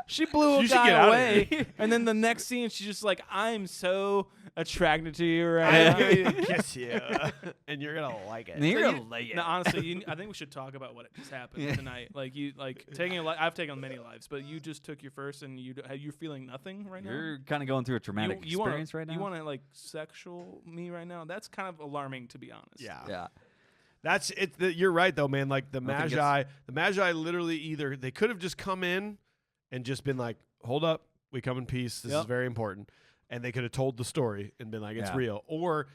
She blew a You should get guy out of away. here. And then the next scene, she's just like, I'm so attracted to you right I'm now. going to kiss you, and you're going to like it. And you're So gonna lay it. No, honestly, I think we should talk about what just happened tonight. Taking a I've taken many lives, but you just took your first, and you're feeling nothing right now. You're kind of going through a traumatic experience right now. You want to sexual me right now? That's kind of alarming, to be honest. Yeah. That's it. You're right, though, man. Like the I think Magi literally either they could have just come in and just been like, "Hold up, we come in peace. This is very important," and they could have told the story and been like, "It's real." Or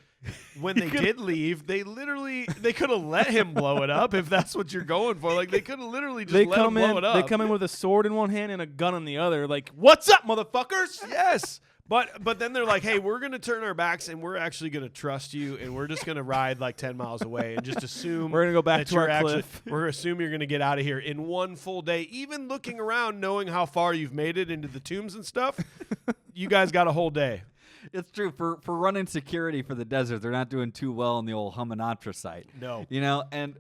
when they did leave, they could have let him blow it up if that's what you're going for. Like they could have literally just let him blow it up. They come in with a sword in one hand and a gun in the other. Like, what's up, motherfuckers? Yes. But then they're like, hey, we're going to turn our backs and we're actually going to trust you and we're just going to ride 10 miles away and just assume We're going to go back that to our you're cliff. we're going to assume you're going to get out of here in one full day. Even looking around, knowing how far you've made it into the tombs and stuff, you guys got a whole day. It's true. For running security for the desert, they're not doing too well on the old Humanatra site. No. And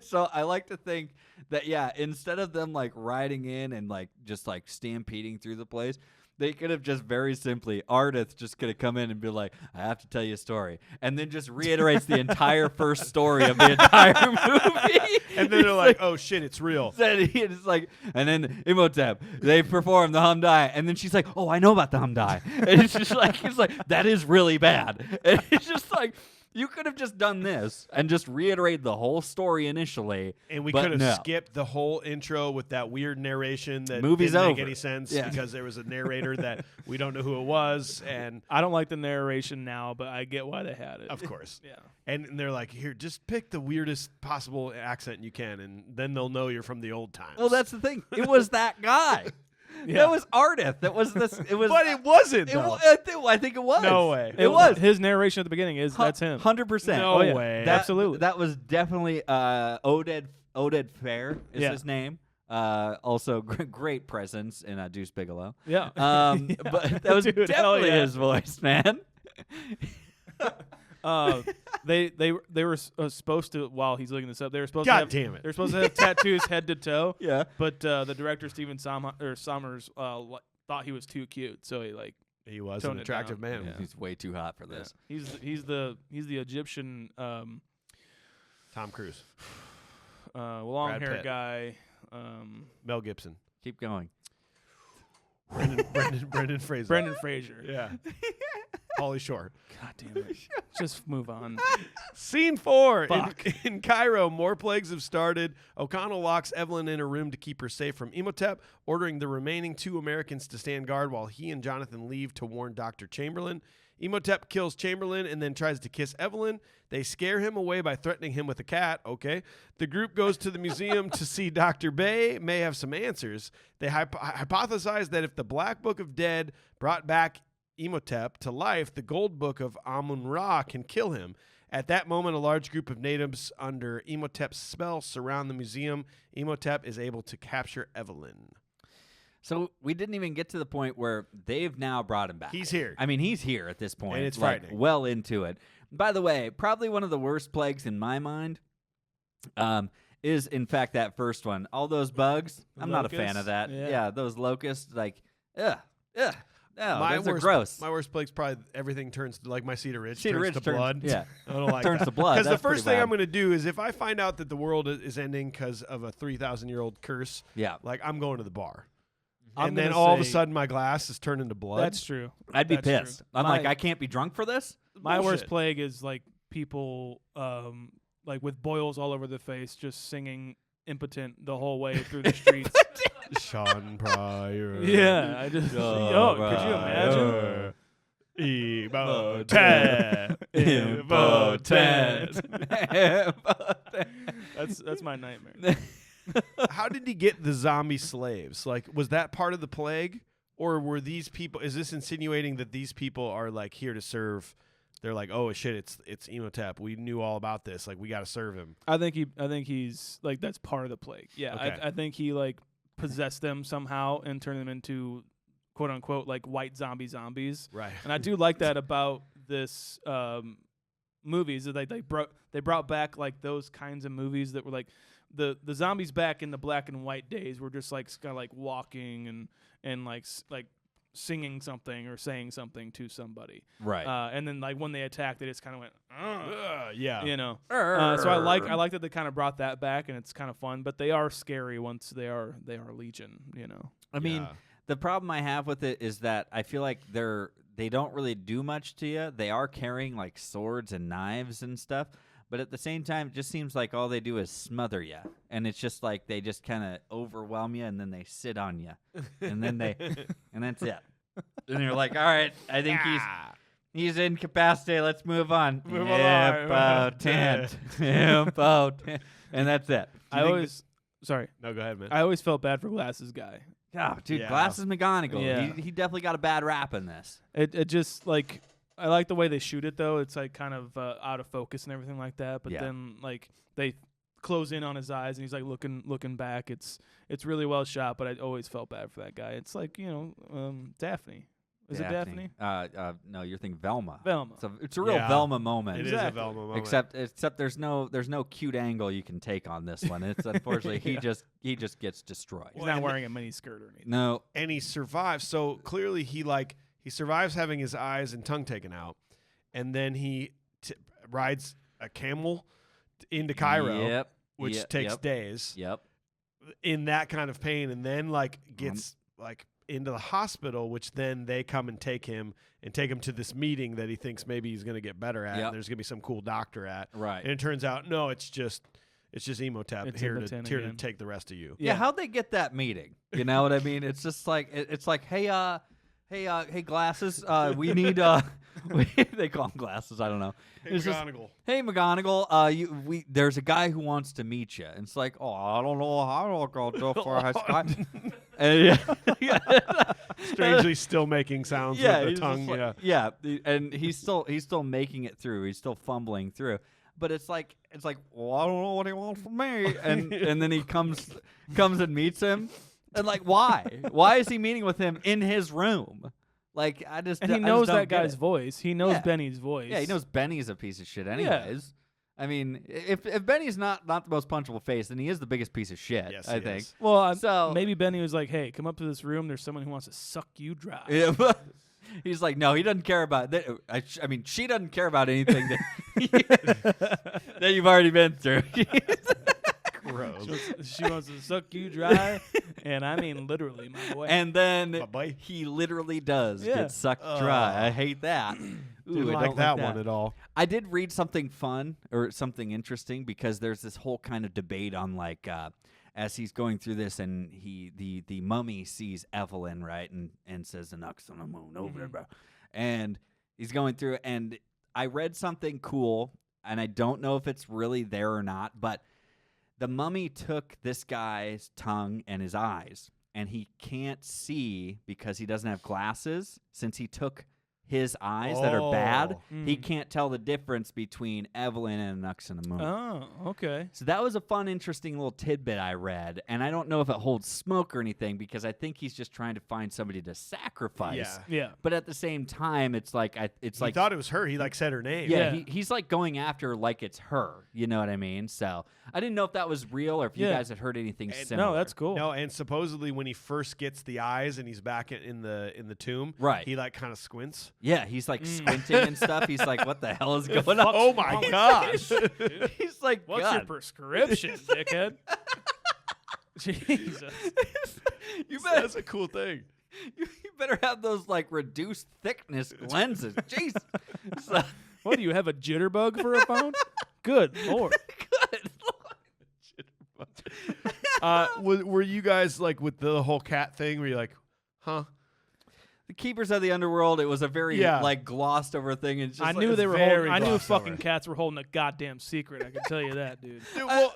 so I like to think that, instead of them riding in and just stampeding through the place, they could have just very simply, Ardith just could have come in and be like, I have to tell you a story. And then just reiterates the entire first story of the entire movie. And then they're like, oh, shit, it's real. It's like, and then Imhotep, they perform the Hamdai. And then she's like, oh, I know about the Hamdai. And it's just like, that is really bad. And it's just like, You could have just done this and just reiterated the whole story initially. And we but could have no. skipped the whole intro with that weird narration that Movie's didn't make over. any sense Yeah. because there was a narrator that we don't know who it was. And I don't like the narration now, but I get why they had it. of course. Yeah. And they're like, here, just pick the weirdest possible accent you can, and then they'll know you're from the old times. Well, that's the thing. It was that guy. Yeah. That was Ardith. That was this. It was. But it wasn't, It though. I think it was. No way. It was. His narration at the beginning is that's him. 100%. No Oh, yeah. way. Absolutely. That was definitely Oded Fair is Yeah. his name. Also, great presence in Deuce Bigelow. Yeah. Yeah. But that was Dude, hell definitely yeah. his voice, man. They were supposed to, while he's looking this up, they were supposed God to have, damn it. They're supposed to have tattoos head to toe. Yeah. But the director Stephen Sommers thought he was too cute, so He was Tone an it attractive down. man. Yeah. He's way too hot for this. he's the Egyptian Tom Cruise. long Brad hair Pitt. guy. Mel Gibson. Keep going. Brendan Fraser. Brendan Fraser. Yeah. Pauly Shore. God damn it. Just move on. Scene 4. Fuck. In Cairo, more plagues have started. O'Connell locks Evelyn in a room to keep her safe from Imhotep, ordering the remaining 2 Americans to stand guard while he and Jonathan leave to warn Dr. Chamberlain. Imhotep kills Chamberlain and then tries to kiss Evelyn. They scare him away by threatening him with a cat. Okay. The group goes to the museum to see Dr. Bay may have some answers. They hypothesize that if the Black Book of Dead brought back Imhotep to life, the Gold Book of Amun-Ra can kill him. At that moment, a large group of natives under Imhotep's spell surround the museum. Imhotep is able to capture Evelyn. So we didn't even get to the point where they've now brought him back. He's here. I mean, he's here at this point. And it's like, frightening. well into it. By the way, probably one of the worst plagues in my mind is, in fact, that first one. All those bugs, I'm not a fan Locusts? of that. Yeah. Yeah, those locusts, like, ugh. No, my those are worst, gross. My worst plague's probably everything turns to, like my Cedar Ridge Cedar turns Ridge to turns- blood. yeah. I don't like Turns that. to blood. Because the That's first pretty thing bad. I'm going to do is if I find out that the world is ending because of a 3,000-year-old curse, Yeah. like I'm going to the bar. I'm And then gonna all of a say- sudden my glass is turned into blood. That's true. I'd be That's true. pissed. I'm My- like, I can't be drunk for this? My worst Bullshit. plague is like people like with boils all over the face, just singing impotent the whole way through the streets. Sean Pryor. Yeah, I just could you imagine? Imhotep. That's my nightmare. How did he get the zombie slaves? Like, was that part of the plague? Or were these people, is this insinuating that these people are like here to serve? They're like, oh shit, it's Imhotep. We knew all about this. Like, we got to serve him. I think he's like that's part of the plague. Yeah, Okay. I think he like possessed them somehow and turned them into quote unquote like white zombies. Right. And I do like that about this movies that they brought back like those kinds of movies that were like the zombies back in the black and white days were just like kind of like walking and like singing something or saying something to somebody. Right. And then like when they attacked, they just kind of went, Yeah. you know. So I like that they kind of brought that back, and it's kind of fun. But they are scary once they are Legion. You know. I mean, Yeah. the problem I have with it is that I feel like they don't really do much to you. They are carrying like swords and knives and stuff, but at the same time, it just seems like all they do is smother you, and it's just like they just kind of overwhelm you, and then they sit on you, and then and that's it. And you're like, all right, I think he's incapacitated. Let's move on. Move along. Impotent. And that's it. Sorry. No, go ahead, man. I always felt bad for Glasses guy. Oh, dude, Yeah. Glasses McGonagall. Yeah. He definitely got a bad rap in this. It just like I like the way they shoot it though. It's like kind of out of focus and everything like that. But Yeah. then like they close in on his eyes and he's like looking back. It's really well shot. But I always felt bad for that guy. It's like Daphne. Is it Daphne? No, you're thinking Velma. Velma. It's a real Yeah. Velma moment. It is a Velma moment. Except there's no cute angle you can take on this one. It's unfortunately he just gets destroyed. He's not wearing a mini skirt or anything. No. And he survives. So clearly he survives having his eyes and tongue taken out, and then he rides a camel into Cairo, Yep. which Yep. takes Yep. days Yep. in that kind of pain, and then like gets like into the hospital, which then they come and take him to this meeting that he thinks maybe he's going to get better at. And there's going to be some cool doctor at. Right. And it turns out, no, it's just Emotep It's here Imoten to again. take the rest of you. Yeah, how'd they get that meeting? You know what I mean? It's just like hey, glasses. We need they call them glasses. I don't know. Hey, McGonagall. Hey, McGonagall. There's a guy who wants to meet you. And it's like, oh, I don't know how to go too far. And Strangely, still making sounds with the tongue. And he's still making it through. He's still fumbling through. But it's like, well, I don't know what he wants from me. And then he comes and meets him. And like, why? Why is he meeting with him in his room? Like, And he knows that guy's voice. voice. He knows Benny's voice. Yeah, he knows Benny's a piece of shit anyways. I mean, if Benny's not the most punchable face, then he is the biggest piece of shit, Yes, I he think. is. Well, So- maybe Benny was like, hey, come up to this room. There's someone who wants to suck you dry. Yeah, but he's like, no, he doesn't care about that. I mean, she doesn't care about anything that you've already been through. Gross. She wants to suck you dry, and I mean literally, my boy. And then Bye-bye. he literally does Yeah. get sucked dry. I hate that. Didn't I like don't that one at all. I did read something fun or something interesting because there's this whole kind of debate on like as he's going through this and the mummy sees Evelyn, right, and says the knocks on the moon over there, and he's going through and I read something cool and I don't know if it's really there or not, but the mummy took this guy's tongue and his eyes, and he can't see because he doesn't have glasses. Since he took his eyes that are bad, he can't tell the difference between Evelyn and Nux and the Moon. Oh, okay. So that was a fun, interesting little tidbit I read, and I don't know if it holds smoke or anything because I think he's just trying to find somebody to sacrifice. Yeah. But at the same time, it's like He thought it was her. He said her name. yeah, Yeah. he's like going after like it's her. You know what I mean? So I didn't know if that was real or if you Yeah. guys had heard anything similar. No, that's cool. No, and supposedly when he first gets the eyes and he's back in the tomb, Right. he like kind of squints. Yeah, he's like squinting and stuff. He's like, what the hell is going on? Oh my gosh! He's like, What's God. your prescription, dickhead? Jesus. You better, That's a cool thing. you better have those like reduced thickness lenses. Jesus. So, What, do you have a jitterbug for a phone? Good Lord. good. Were you guys like with the whole cat thing? Were you like, huh? The Keepers of the Underworld, it was a very Yeah. like glossed over thing. And just I like, knew it's they were very holding. I knew glossed fucking over. cats were holding a goddamn secret. I can tell you that, dude. I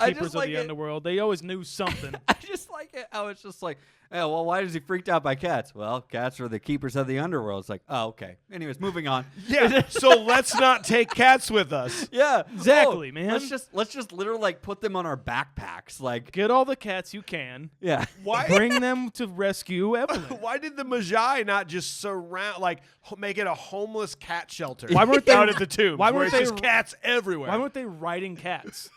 Keepers just of like the it. Underworld. They always knew something. I just like it how it's just like, oh, well, why is he freaked out by cats? Well, cats are the keepers of the underworld. It's like, oh, okay. Anyways, moving on. Yeah. So let's not take cats with us. Yeah, Exactly, Oh, man. Let's just literally like put them on our backpacks. Like, Get all the cats you can. yeah. Why? Bring them to rescue Evelyn. Why did the Magi not just surround, like, make it a homeless cat shelter? Why weren't they- out at the tomb? why where weren't it's they- just cats everywhere? Why weren't they riding cats?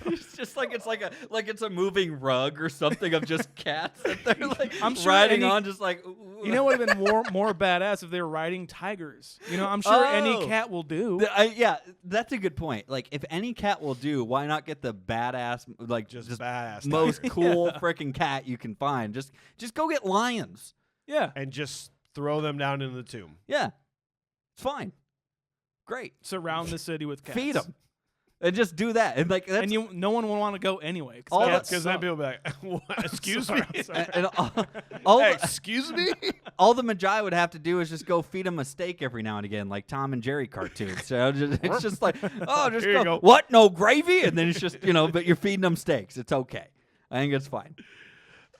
It's just like it's a moving rug or something of just cats that they're like I'm sure riding any- on, just like You know what would have been more badass if they were riding tigers. You know, I'm sure any Oh. cat will do. Yeah, that's a good point. Like, if any cat will do, why not get the badass, like just badass most tiger. cool freaking cat you can find? Just go get lions. Yeah. and just throw them down into the tomb. Yeah, it's fine. Great. Surround the city with cats. Feed them. And just do that. And like, that's, And no one will want to go anyway. All Cats Because suck. then people will be like, what? Excuse Sorry, me? I'm sorry. and all, Hey, the, excuse me? all the Magi would have to do is just go feed them a steak every now and again, like Tom and Jerry cartoons. So it's just like, oh, just Here you go. What? No gravy? And then it's just, but you're feeding them steaks. It's okay. I think it's fine.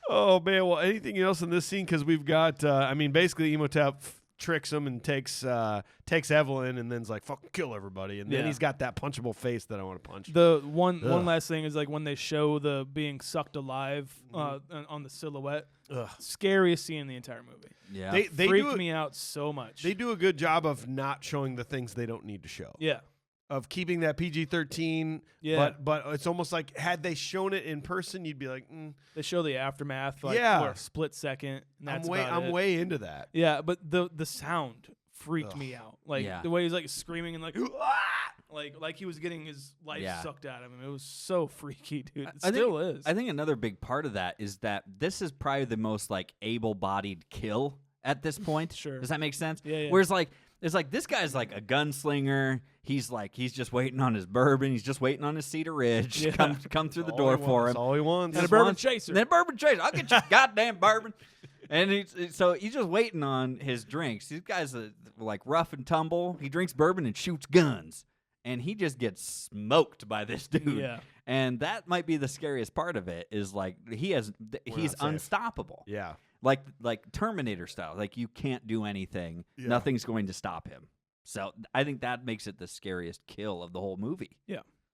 Oh, man. Well, anything else in this scene? Because we've got, basically Emotep tricks him and takes Evelyn and then's like, fucking kill everybody. And then Yeah. he's got that punchable face that I want to punch. The one Ugh. last thing is like when they show the being sucked alive on the silhouette. Ugh. Scariest scene in the entire movie. Yeah. They Freaked do a, me out so much. They do a good job of not showing the things they don't need to show. Yeah. Of keeping that PG-13. Yeah. But it's almost like had they shown it in person, you'd be like, They show the aftermath like Yeah. for a split second. And that's about I'm it. way into that. Yeah, but the sound freaked Ugh. me out. Like Yeah. the way he's like screaming and like like he was getting his life Yeah. sucked out of him. It was so freaky, dude. It I still is. I think another big part of that is that this is probably the most like able-bodied kill at this point. Sure. Does that make sense? Yeah. Whereas like it's like this guy's like a gunslinger. He's just waiting on his bourbon. He's just waiting on his Cedar Ridge to Yeah. come through the All door he for wants, him. all he wants. And a Just bourbon wants- chaser. And a bourbon chaser. I'll get you goddamn bourbon. And so he's just waiting on his drinks. These guys are like rough and tumble. He drinks bourbon and shoots guns. And he just gets smoked by this dude. Yeah. And that might be the scariest part of it is like he's not safe. unstoppable. Yeah. Like Terminator style. Like you can't do anything. Yeah. Nothing's going to stop him. So I think that makes it the scariest kill of the whole movie.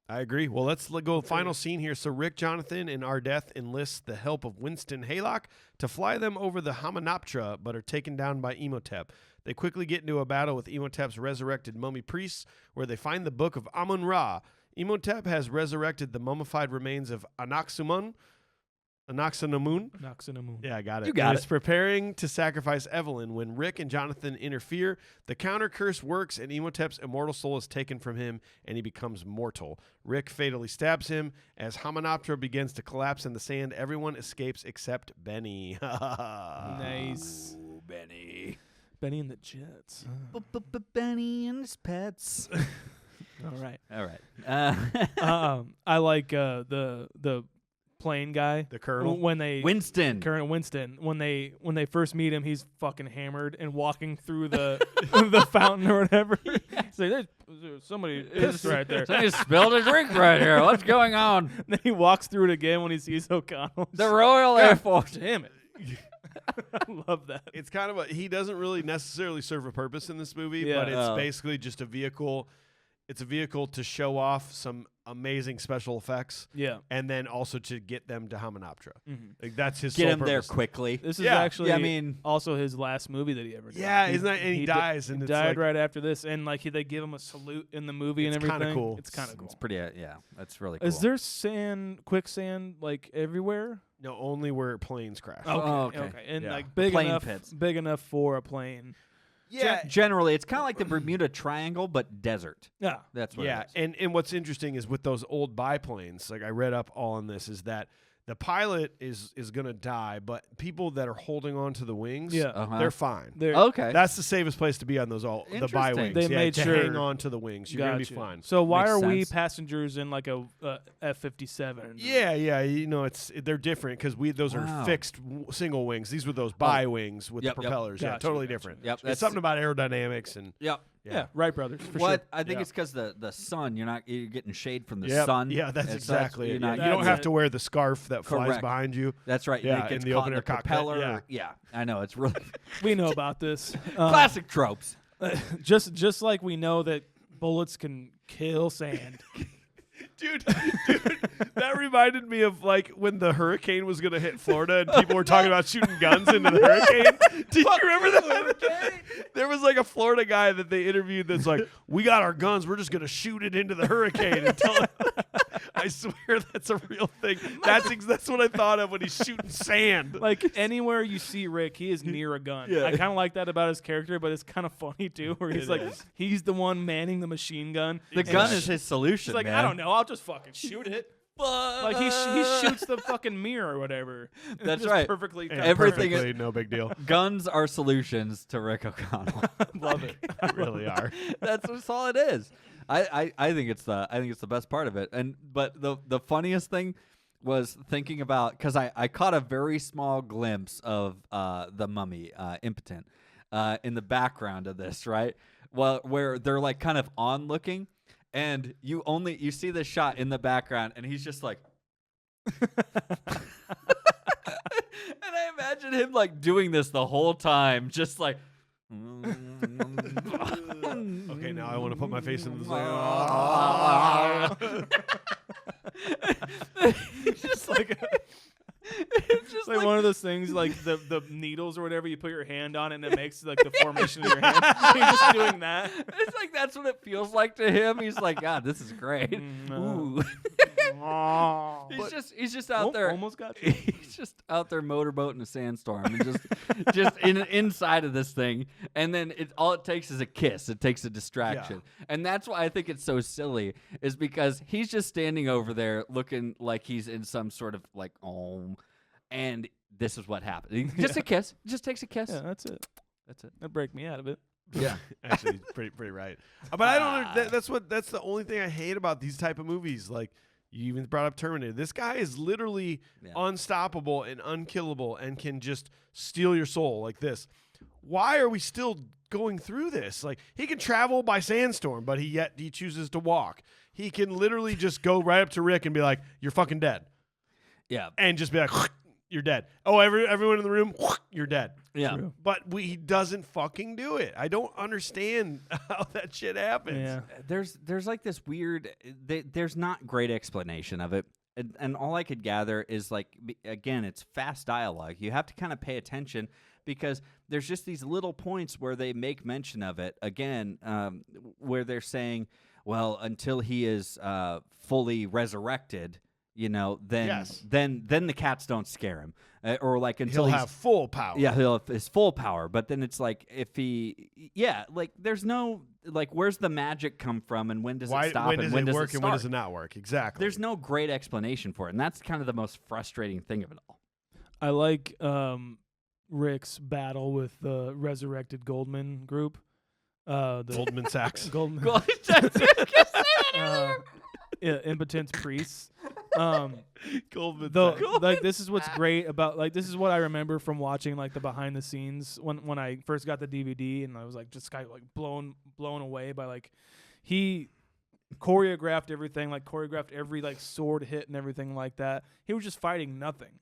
I agree. Well, let's go final scene here. So Rick, Jonathan, and Ardeth enlist the help of Winston Haylock to fly them over the Hamunaptra, but are taken down by Imhotep. They quickly get into a battle with Imhotep's resurrected mummy priests, where they find the book of Amun-Ra. Imhotep has resurrected the mummified remains of Anaxunamun. Yeah, I got it. You got and it. is preparing to sacrifice Evelyn. When Rick and Jonathan interfere, the counter curse works and Imhotep's immortal soul is taken from him and he becomes mortal. Rick fatally stabs him. As Hamunaptra begins to collapse in the sand, everyone escapes except Benny. Nice. Ooh, Benny. Benny and the Jets. Benny and his pets. All right. All right. I like the plane guy. The colonel. When they Winston. Colonel Winston, when they first meet him, he's fucking hammered and walking through the the fountain or whatever. He's like, there's somebody pissed right there. Somebody spilled a drink right here. What's going on? Then he walks through it again when he sees O'Connell. The Royal Air Force. Damn it. I love that. It's kind of he doesn't really necessarily serve a purpose in this movie, Yeah. but it's basically just a vehicle. It's a vehicle to show off some amazing special effects, Yeah. and then also to get them to Hamunaptra. Mm-hmm. Like that's his Get sole him there purpose. quickly. This is Yeah. actually Yeah, I mean- also his last movie that he ever did. Yeah, isn't that? And he dies, He and it's died like, right after this, and like they give him a salute in the movie and It's everything. kinda cool. It's kind of cool. It's pretty, yeah, that's really cool. Is there quicksand like everywhere? No, only where planes crash. Oh, okay. And Yeah. like Plane pits. big enough for a plane. Generally, it's kind of like the Bermuda Triangle, but desert. Yeah. That's what Yeah, it is. and what's interesting is with those old biplanes, like I read up all on this, is that the pilot is going to die, but people that are holding on to the wings, Yeah. Uh-huh. they're fine. There. Okay. That's the safest place to be on those the Interesting. bi wings. They made to sure- hang on to the wings. You're going to be Gotcha. fine. So why Makes are we sense. passengers in like a F-57? Yeah, you know they're different because those Wow. are fixed single wings. These were those bi wings with Yep, the yep. propellers. Yeah, Gotcha, totally gotcha. different. Yep, It's that's- something about aerodynamics and Yep. Yeah, Wright brothers for What sure. I think Yeah. it's because the sun. You're getting shade from the Yep. sun. Yeah, that's and exactly such. it. You're Yeah, not you don't That's have it. to wear the scarf that flies Correct. behind you. That's right. Yeah, It gets in the caught open air cockpit, propeller. yeah. Yeah, I know it's really We know about this. classic tropes. Just like we know that bullets can kill sand. Dude, that reminded me of like when the hurricane was going to hit Florida and people were talking about shooting guns into the hurricane. Do you remember that? There was like a Florida guy that they interviewed that's like, we got our guns. We're just going to shoot it into the hurricane. I swear that's a real thing. That's what I thought of when he's shooting sand. Like anywhere you see Rick, he is near a gun. Yeah. I kind of like that about his character, but it's kind of funny too, where he's It like, is. he's the one manning the machine gun. The and gun he's is his solution. like, man. I don't know, I'll just fucking shoot it. Like he shoots the fucking mirror or whatever. That's Just right. Perfectly. Yeah, Everything perfectly, no big deal. Guns are solutions to Rick O'Connell. Love it. They really are. That's all it is. I think it's the best part of it. But the funniest thing was thinking about because I caught a very small glimpse of the mummy impotent in the background of this, right? Well, where they're like kind of on looking, and you see this shot in the background, and he's just like. And I imagine him like doing this the whole time, just like. Okay, now I want to put my face in the just like Just like one of those things, like the needles or whatever. You put your hand on it and it makes like the formation of your hand. You're just doing that. It's like that's what it feels like to him. He's like, God, this is great. Ooh. He's just out there. Almost got you. He's He's just out there motorboating a sandstorm and just inside of this thing. And then all it takes is a kiss. It takes a distraction. Yeah. And that's why I think it's so silly, is because he's just standing over there looking like he's in some sort of like, and this is what happens. Just a kiss. It just takes a kiss. Yeah, that's it. That'd break me out of it. Yeah, actually, pretty right. But I don't. That's the only thing I hate about these type of movies. Like, you even brought up Terminator. This guy is literally unstoppable and unkillable and can just steal your soul like this. Why are we still going through this? Like, he can travel by sandstorm, but he chooses to walk. He can literally just go right up to Rick and be like, "You're fucking dead." Yeah, and just be like, "You're dead." Oh, everyone in the room, you're dead. Yeah, True. But he doesn't fucking do it. I don't understand how that shit happens. Yeah. There's like this weird. There's not great explanation of it, and all I could gather is like, again, it's fast dialogue. You have to kind of pay attention because there's just these little points where they make mention of it again, where they're saying, well, until he is fully resurrected, then the cats don't scare him, or like until he'll have full power. Yeah, he'll have his full power. But then it's like there's no where's the magic come from, and when does it stop, when does and it when work, does it and when does it not work? Exactly. There's no great explanation for it, and that's kind of the most frustrating thing of it all. I like Rick's battle with the resurrected Goldman group. The Goldman Sachs. Goldman. Impotence priests. Goldman Sachs. Like, this is what's great about, like, this is what I remember from watching like the behind the scenes when I first got the DVD, and I was like just kind of like blown away by, like, he choreographed everything, like choreographed every like sword hit and everything like that. He was just fighting nothing.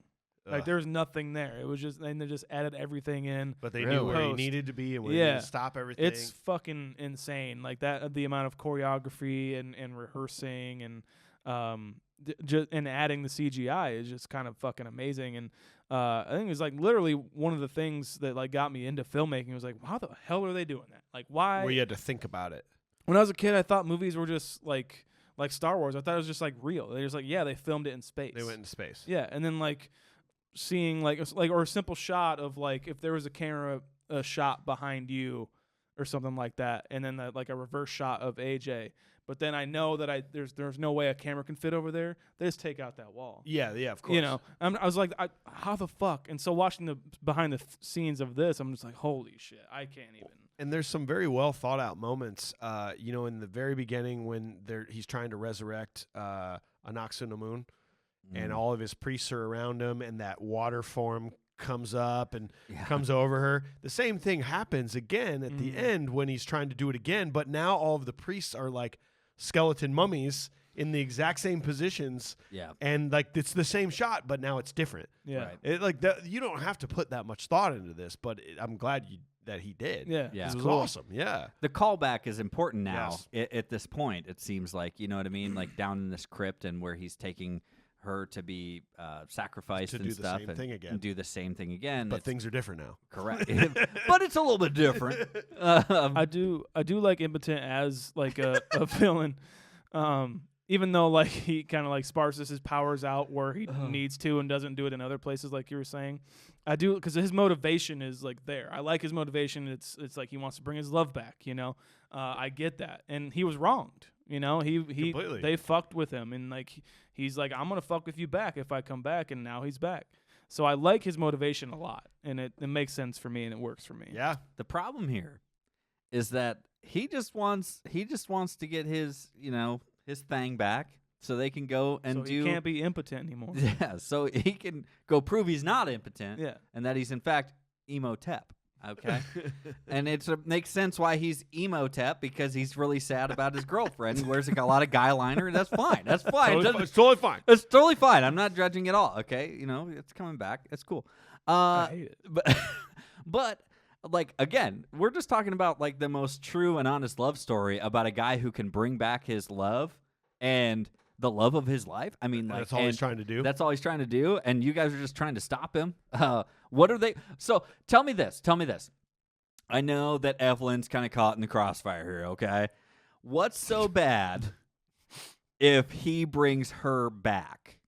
Like, there was nothing there. It was just, and they just added everything in. But they knew where he needed to be and where he needed to stop everything. It's fucking insane. Like, that, the amount of choreography and rehearsing and and adding the CGI is just kind of fucking amazing. And I think it was like literally one of the things that like got me into filmmaking. Was like, how the hell are they doing that? Like, why? Where you had to think about it. When I was a kid, I thought movies were just like Star Wars. I thought it was just like real. They just like, yeah, they filmed it in space. They went in space. Yeah, and then like seeing like or a simple shot of like if there was a camera shot behind you or something like that, and then like a reverse shot of AJ. But then I know that there's no way a camera can fit over there. They just take out that wall. Yeah, of course. I was like, how the fuck? And so watching the behind the scenes of this, I'm just like, holy shit, I can't even. And there's some very well thought out moments, in the very beginning when he's trying to resurrect Anaxunamun, and all of his priests are around him, and that water form comes up and comes over her. The same thing happens again at the end when he's trying to do it again, but now all of the priests are like skeleton mummies in the exact same positions. Yeah. And like it's the same shot, but now it's different. Yeah. Right. It, like that, you don't have to put that much thought into this, but I'm glad that he did. Yeah. It was awesome. Yeah. The callback is important now at this point, it seems like, you know what I mean? Like down in this crypt and where he's taking her to be sacrificed and stuff, and do the same thing again. But things are different now. Correct. But it's a little bit different. I do like Impotent as like a villain, even though like he kind of like sparses his powers out where he needs to and doesn't do it in other places, like you were saying. I do, because his motivation is like there. I like his motivation. It's like he wants to bring his love back. I get that, and he was wronged. They fucked with him, and like he's like, I'm gonna fuck with you back if I come back, and now he's back. So I like his motivation a lot, and it makes sense for me, and it works for me. Yeah. The problem here is that he just wants to get his his thing back, so they can go and he can't be impotent anymore. Yeah, so he can go prove he's not impotent. Yeah. And that he's in fact Emotep. Okay. And it makes sense why he's Emotep, because he's really sad about his girlfriend. He wears a lot of guy liner, and that's fine. That's fine. It's totally fine. It's totally fine. I'm not judging at all. Okay. It's coming back. It's cool. I hate it. But like, again, we're just talking about like the most true and honest love story about a guy who can bring back his love and the love of his life. I mean, like, that's all he's trying to do. That's all he's trying to do, and you guys are just trying to stop him. What are they? So tell me this. I know that Evelyn's kind of caught in the crossfire here. Okay, what's so bad if he brings her back?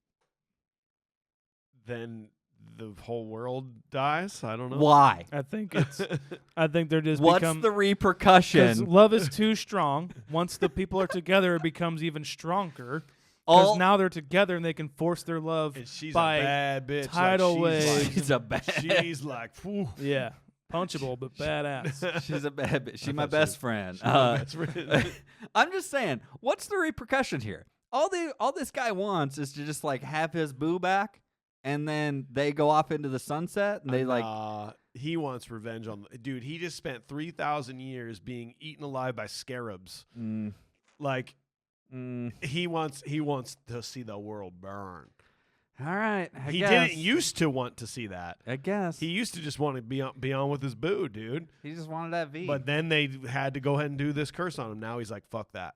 Then the whole world dies. I don't know. Why? I think they're just What's become, the 'cause repercussion? love is too strong. Once the people are together, it becomes even stronger. All Because now they're together and they can force their love And she's by a bad bitch. tidal waves. she's a bad. She's like, phew. Yeah, punchable but badass. She's a bad. She's my thought best friend. She's my best friend. I'm just saying, what's the repercussion here? All this guy wants is to just like have his boo back, and then they go off into the sunset, and they he wants revenge on dude. He just spent 3,000 years being eaten alive by scarabs. Like he wants to see the world burn. All right, He guess. didn't used to want to see that. I guess He used to just want to be on with his boo, dude. he just wanted that V. But then they had to go ahead and do this curse on him. Now he's like, fuck that.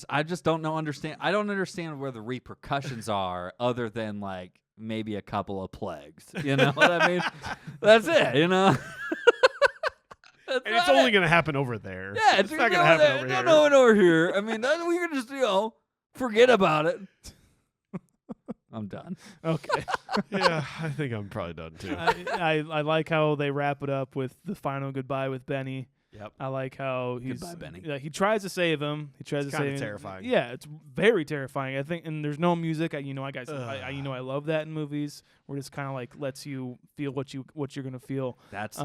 I just don't understand. I don't understand where the repercussions are, other than like maybe a couple of plagues. You know what I mean? That's it. You know. That's And it's not only it. going to happen over there. Yeah, it's not going to happen over here. No, over here. I mean, we can just forget about it. I'm done. Okay. Yeah, I think I'm probably done too. I like how they wrap it up with the final goodbye with Benny. Yep. I like how he's Goodbye, Benny. Yeah, he tries to save him. He tries It's to save kinda him. terrifying. Yeah, it's very terrifying. I think, and there's no music. I love that in movies where it's kind of like lets you feel what you're gonna feel. That's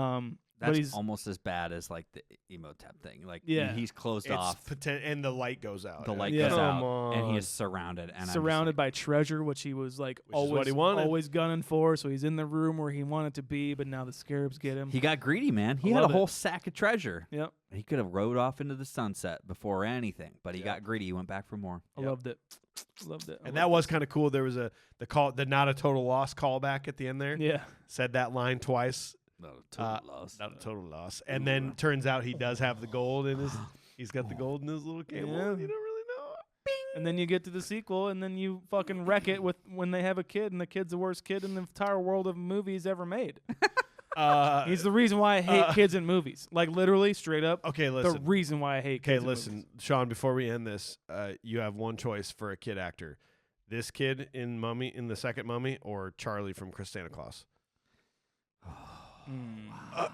but he's almost as bad as like the emotep thing. Like Yeah. he's closed It's off. and the light goes out. The light Yeah. goes Come out, and he on. is surrounded. And surrounded by treasure, which he was like Which is what he wanted. always gunning for. So he's in the room where he wanted to be, but now the scarabs get him. He got greedy, man. He I had a love whole it. sack of treasure. Yep, He could have rode off into the sunset before anything, but he Yeah. got greedy. He went back for more. I loved it. Loved it. I And loved that was kind of cool. There was the not a total loss callback at the end there. it. Yeah. Said that line twice. Not a total loss. Not a total loss. And then turns out he does have the gold in his. He's got the gold in his little cable. Yeah. You don't really know. And then you get to the sequel, and then you fucking wreck it with when they have a kid, and the kid's the worst kid in the entire world of movies ever made. He's the reason why I hate kids in movies. Like literally, straight up. Okay, The listen. reason why I hate Okay, kids. listen, Shaun. Before we end this, you have one choice for a kid actor: this kid in the second Mummy, or Charlie from Santa Claus.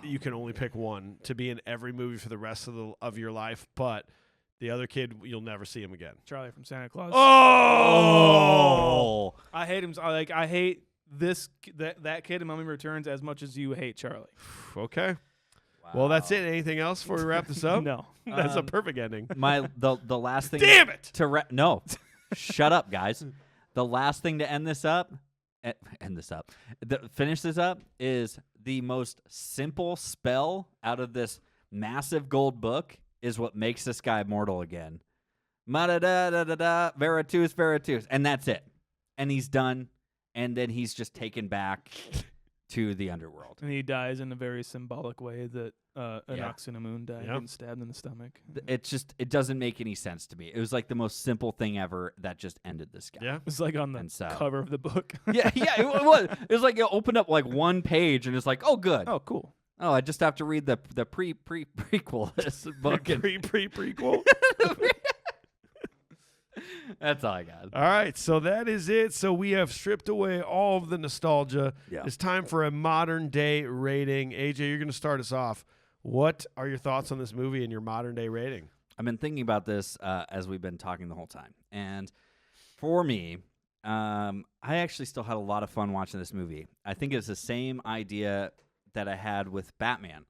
You can only pick one to be in every movie for the rest of your life, but the other kid, you'll never see him again. Charlie from Santa Claus. Oh! I hate him. I hate that kid in Mummy Returns as much as you hate Charlie. Okay. Well, that's it. Anything else before we wrap this up? No. That's a perfect ending. The last thing. Damn it! No, shut up, guys. The last thing to finish this up is the most simple spell out of this massive gold book is what makes this guy mortal again. Ma-da-da-da-da-da, Veritus, Veritus. And that's it. And he's done. And then he's just taken back to the underworld. And he dies in a very symbolic way that Yeah. Inoxinamun died, Yep. getting stabbed in the stomach. It doesn't make any sense to me. It was like the most simple thing ever that just ended this guy. Yeah. It's like on the And so- cover of the book. Yeah, it was. It was like you opened up like one page and it's like, oh, good. Oh, cool. Oh, I just have to read the prequel this book. And Prequel. that's all I got. All right, so that is it. So we have stripped away all of the nostalgia. Yeah. It's time for a modern day rating. AJ, you're going to start us off. What are your thoughts on this movie and your modern day rating? I've been thinking about this as we've been talking the whole time. And for me, I actually still had a lot of fun watching this movie. I think it's the same idea that I had with Batman.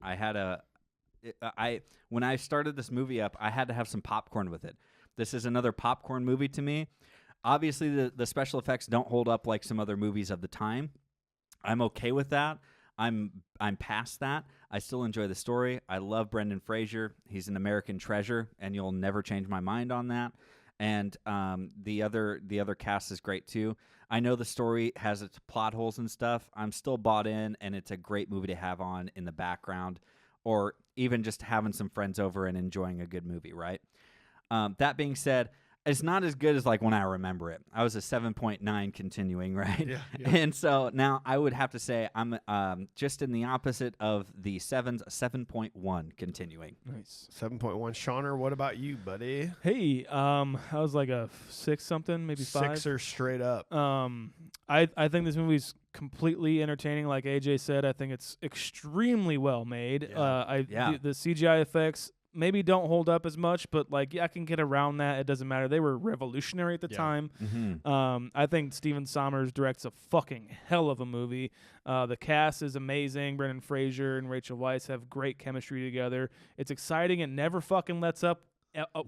When I started this movie up, I had to have some popcorn with it. This is another popcorn movie to me. Obviously, the special effects don't hold up like some other movies of the time. I'm okay with that. I'm past that. I still enjoy the story. I love Brendan Fraser. He's an American treasure, and you'll never change my mind on that. And the other cast is great too. I know the story has its plot holes and stuff. I'm still bought in, and it's a great movie to have on in the background, or even just having some friends over and enjoying a good movie, right? That being said, it's not as good as like when I remember it. I was a 7.9 continuing, right? Yeah. And so now I would have to say I'm just in the opposite of the 7's, 7.1 continuing. Nice. 7.1. Shauner, what about you, buddy? Hey, I was like a 6 something, maybe 5. Sixer straight up. I think this movie's completely entertaining. Like AJ said, I think it's extremely well made. The CGI effects maybe don't hold up as much, but like I can get around that. It doesn't matter. They were revolutionary at the time. Mm-hmm. I think Stephen Sommers directs a fucking hell of a movie. The cast is amazing. Brendan Fraser and Rachel Weisz have great chemistry together. It's exciting. It never fucking lets up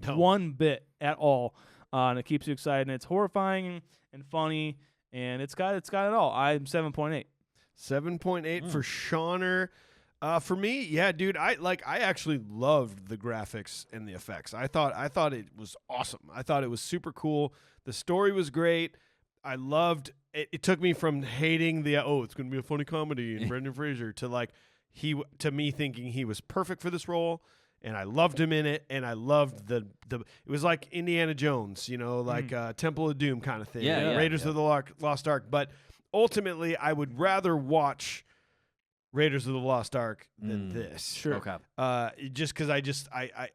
one bit at all, and it keeps you excited. And it's horrifying and funny, and it's got it all. I'm 7.8. 7.8 for Shauner. For me, yeah, dude, I actually loved the graphics and the effects. I thought it was awesome. I thought it was super cool. The story was great. I loved it. It took me from hating it's going to be a funny comedy and Brendan Fraser to me thinking he was perfect for this role, and I loved him in it, and I loved the it was like Indiana Jones, Temple of Doom kind of thing. Raiders of the Lost Ark, but ultimately I would rather watch Raiders of the Lost Ark than this. Sure. Okay. Just because I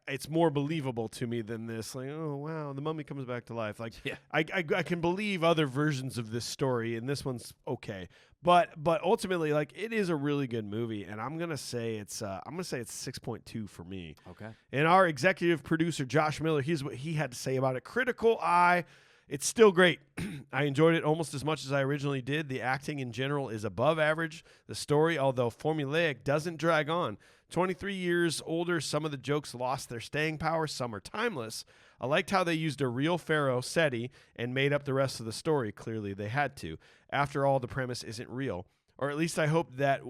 it's more believable to me than this. Like, oh wow, the mummy comes back to life. Like, I can believe other versions of this story, and this one's okay. But ultimately, like, it is a really good movie, and I'm gonna say it's 6.2 for me. Okay. And our executive producer Josh Miller, here's what he had to say about it. Critical eye. It's still great. I enjoyed it almost as much as I originally did. The acting in general is above average. The story, although formulaic, doesn't drag on. 23 years older, some of the jokes lost their staying power. Some are timeless. I liked how they used a real pharaoh, Seti, and made up the rest of the story. Clearly, they had to. After all, the premise isn't real. Or at least I hope that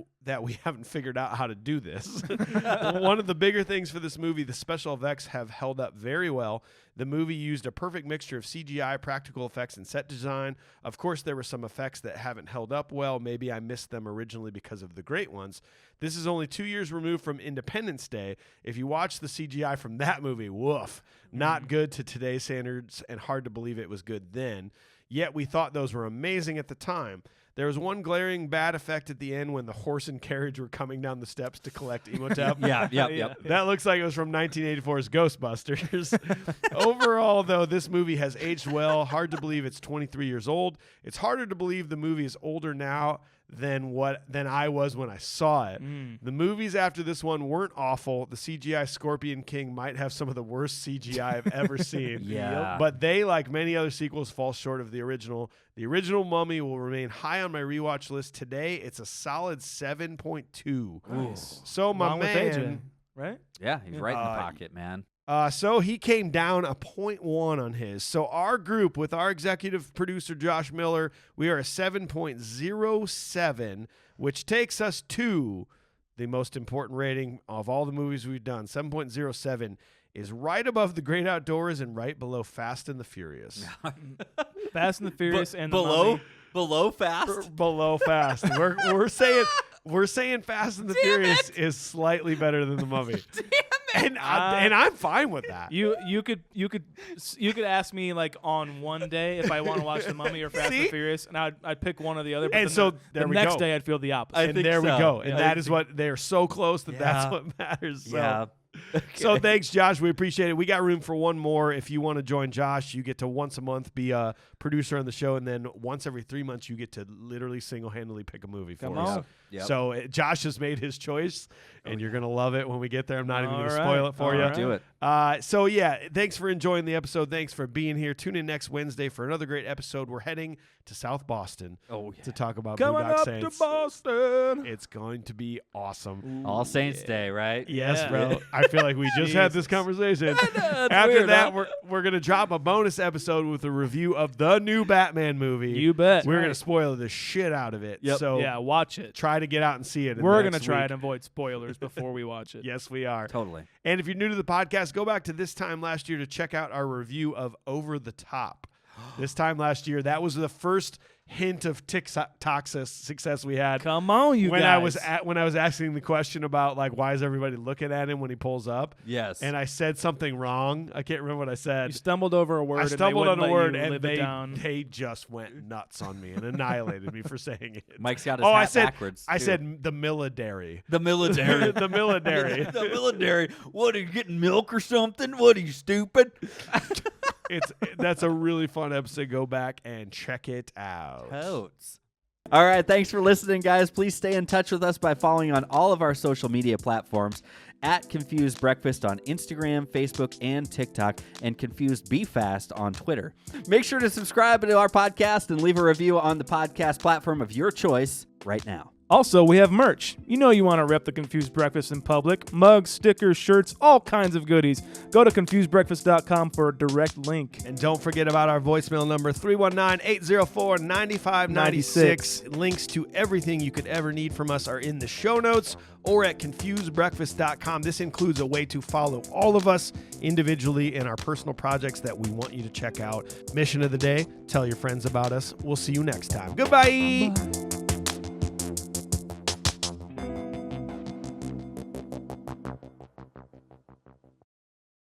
we haven't figured out how to do this. One of the bigger things for this movie, the special effects have held up very well. The movie used a perfect mixture of CGI, practical effects, and set design. Of course, there were some effects that haven't held up well. Maybe I missed them originally because of the great ones. This is only 2 years removed from Independence Day. If you watch the CGI from that movie, woof, not good to today's standards and hard to believe it was good then. Yet we thought those were amazing at the time. There was one glaring bad effect at the end when the horse and carriage were coming down the steps to collect Imhotep. Yeah. That looks like it was from 1984's Ghostbusters. Overall, though, this movie has aged well. Hard to believe it's 23 years old. It's harder to believe the movie is older now than I was when I saw it. The movies after this one weren't awful. The CGI Scorpion King might have some of the worst CGI I've ever seen. But they, like many other sequels, fall short of the original. The original Mummy will remain high on my rewatch list today. It's a solid 7.2. Nice. So my Along with AJ, man, right? Yeah, he's right in the pocket, man. so he came down a 0.1 on his. So our group, with our executive producer Josh Miller, we are a 7.07, which takes us to the most important rating of all the movies we've done. 7.07 is right above The Great Outdoors and right below Fast and the Furious. Fast and the Furious and below Fast. Below Fast. We're saying Fast and the Furious is slightly better than the Mummy. And I'm fine with that. You could ask me like on one day if I want to watch the Mummy or Fast and the Furious, and I'd pick one or the other. But And so the next day I'd feel the opposite. And there we go. And that is what they're so close that that's what matters. So. Yeah. Okay. So thanks, Josh. We appreciate it. We got room for one more. If you want to join Josh, you get to once a month be a producer on the show, and then once every 3 months you get to literally single-handedly pick a movie for us. Yep. So Josh has made his choice, and you're going to love it when we get there. I'm not even going to spoil it for you. Right. Do it. So, yeah, thanks for enjoying the episode. Thanks for being here. Tune in next Wednesday for another great episode. We're heading to South Boston to talk about Coming Boondock up Saints. to Boston. It's going to be awesome. All Saints Day, right? Yes, Yeah. bro. I feel like we just had this conversation. After weird, that, huh? we're going to drop a bonus episode with a review of the new Batman movie. You bet. We're going to spoil the shit out of it. Yep. So yeah, watch it. try to get out and see it. We're going to try and avoid spoilers before we watch it. Yes, we are. Totally. And if you're new to the podcast, go back to this time last year to check out our review of Over the Top. This time last year, that was the first hint of TikTok success we had. Come on, you when guys. when I was asking the question about like why is everybody looking at him when he pulls up? Yes. And I said something wrong. I can't remember what I said. You stumbled over a word. I stumbled on a word, and and they they just went nuts on me and annihilated me for saying it. Mike's got his hat backwards. I too. said the military. The military. The military. The military. What, are you getting milk or something? What, are you stupid? That's a really fun episode. Go back and check it out. Totes. All right, thanks for listening, guys. Please stay in touch with us by following on all of our social media platforms at Confused Breakfast on Instagram, Facebook, and TikTok, and Confused Be Fast on Twitter. Make sure to subscribe to our podcast and leave a review on the podcast platform of your choice right now. Also, we have merch. You know you want to rep the Confused Breakfast in public. Mugs, stickers, shirts, all kinds of goodies. Go to confusedbreakfast.com for a direct link. And don't forget about our voicemail number, 319-804-9596. Links to everything you could ever need from us are in the show notes or at confusedbreakfast.com. This includes a way to follow all of us individually in our personal projects that we want you to check out. Mission of the day, tell your friends about us. We'll see you next time. Goodbye. Bye.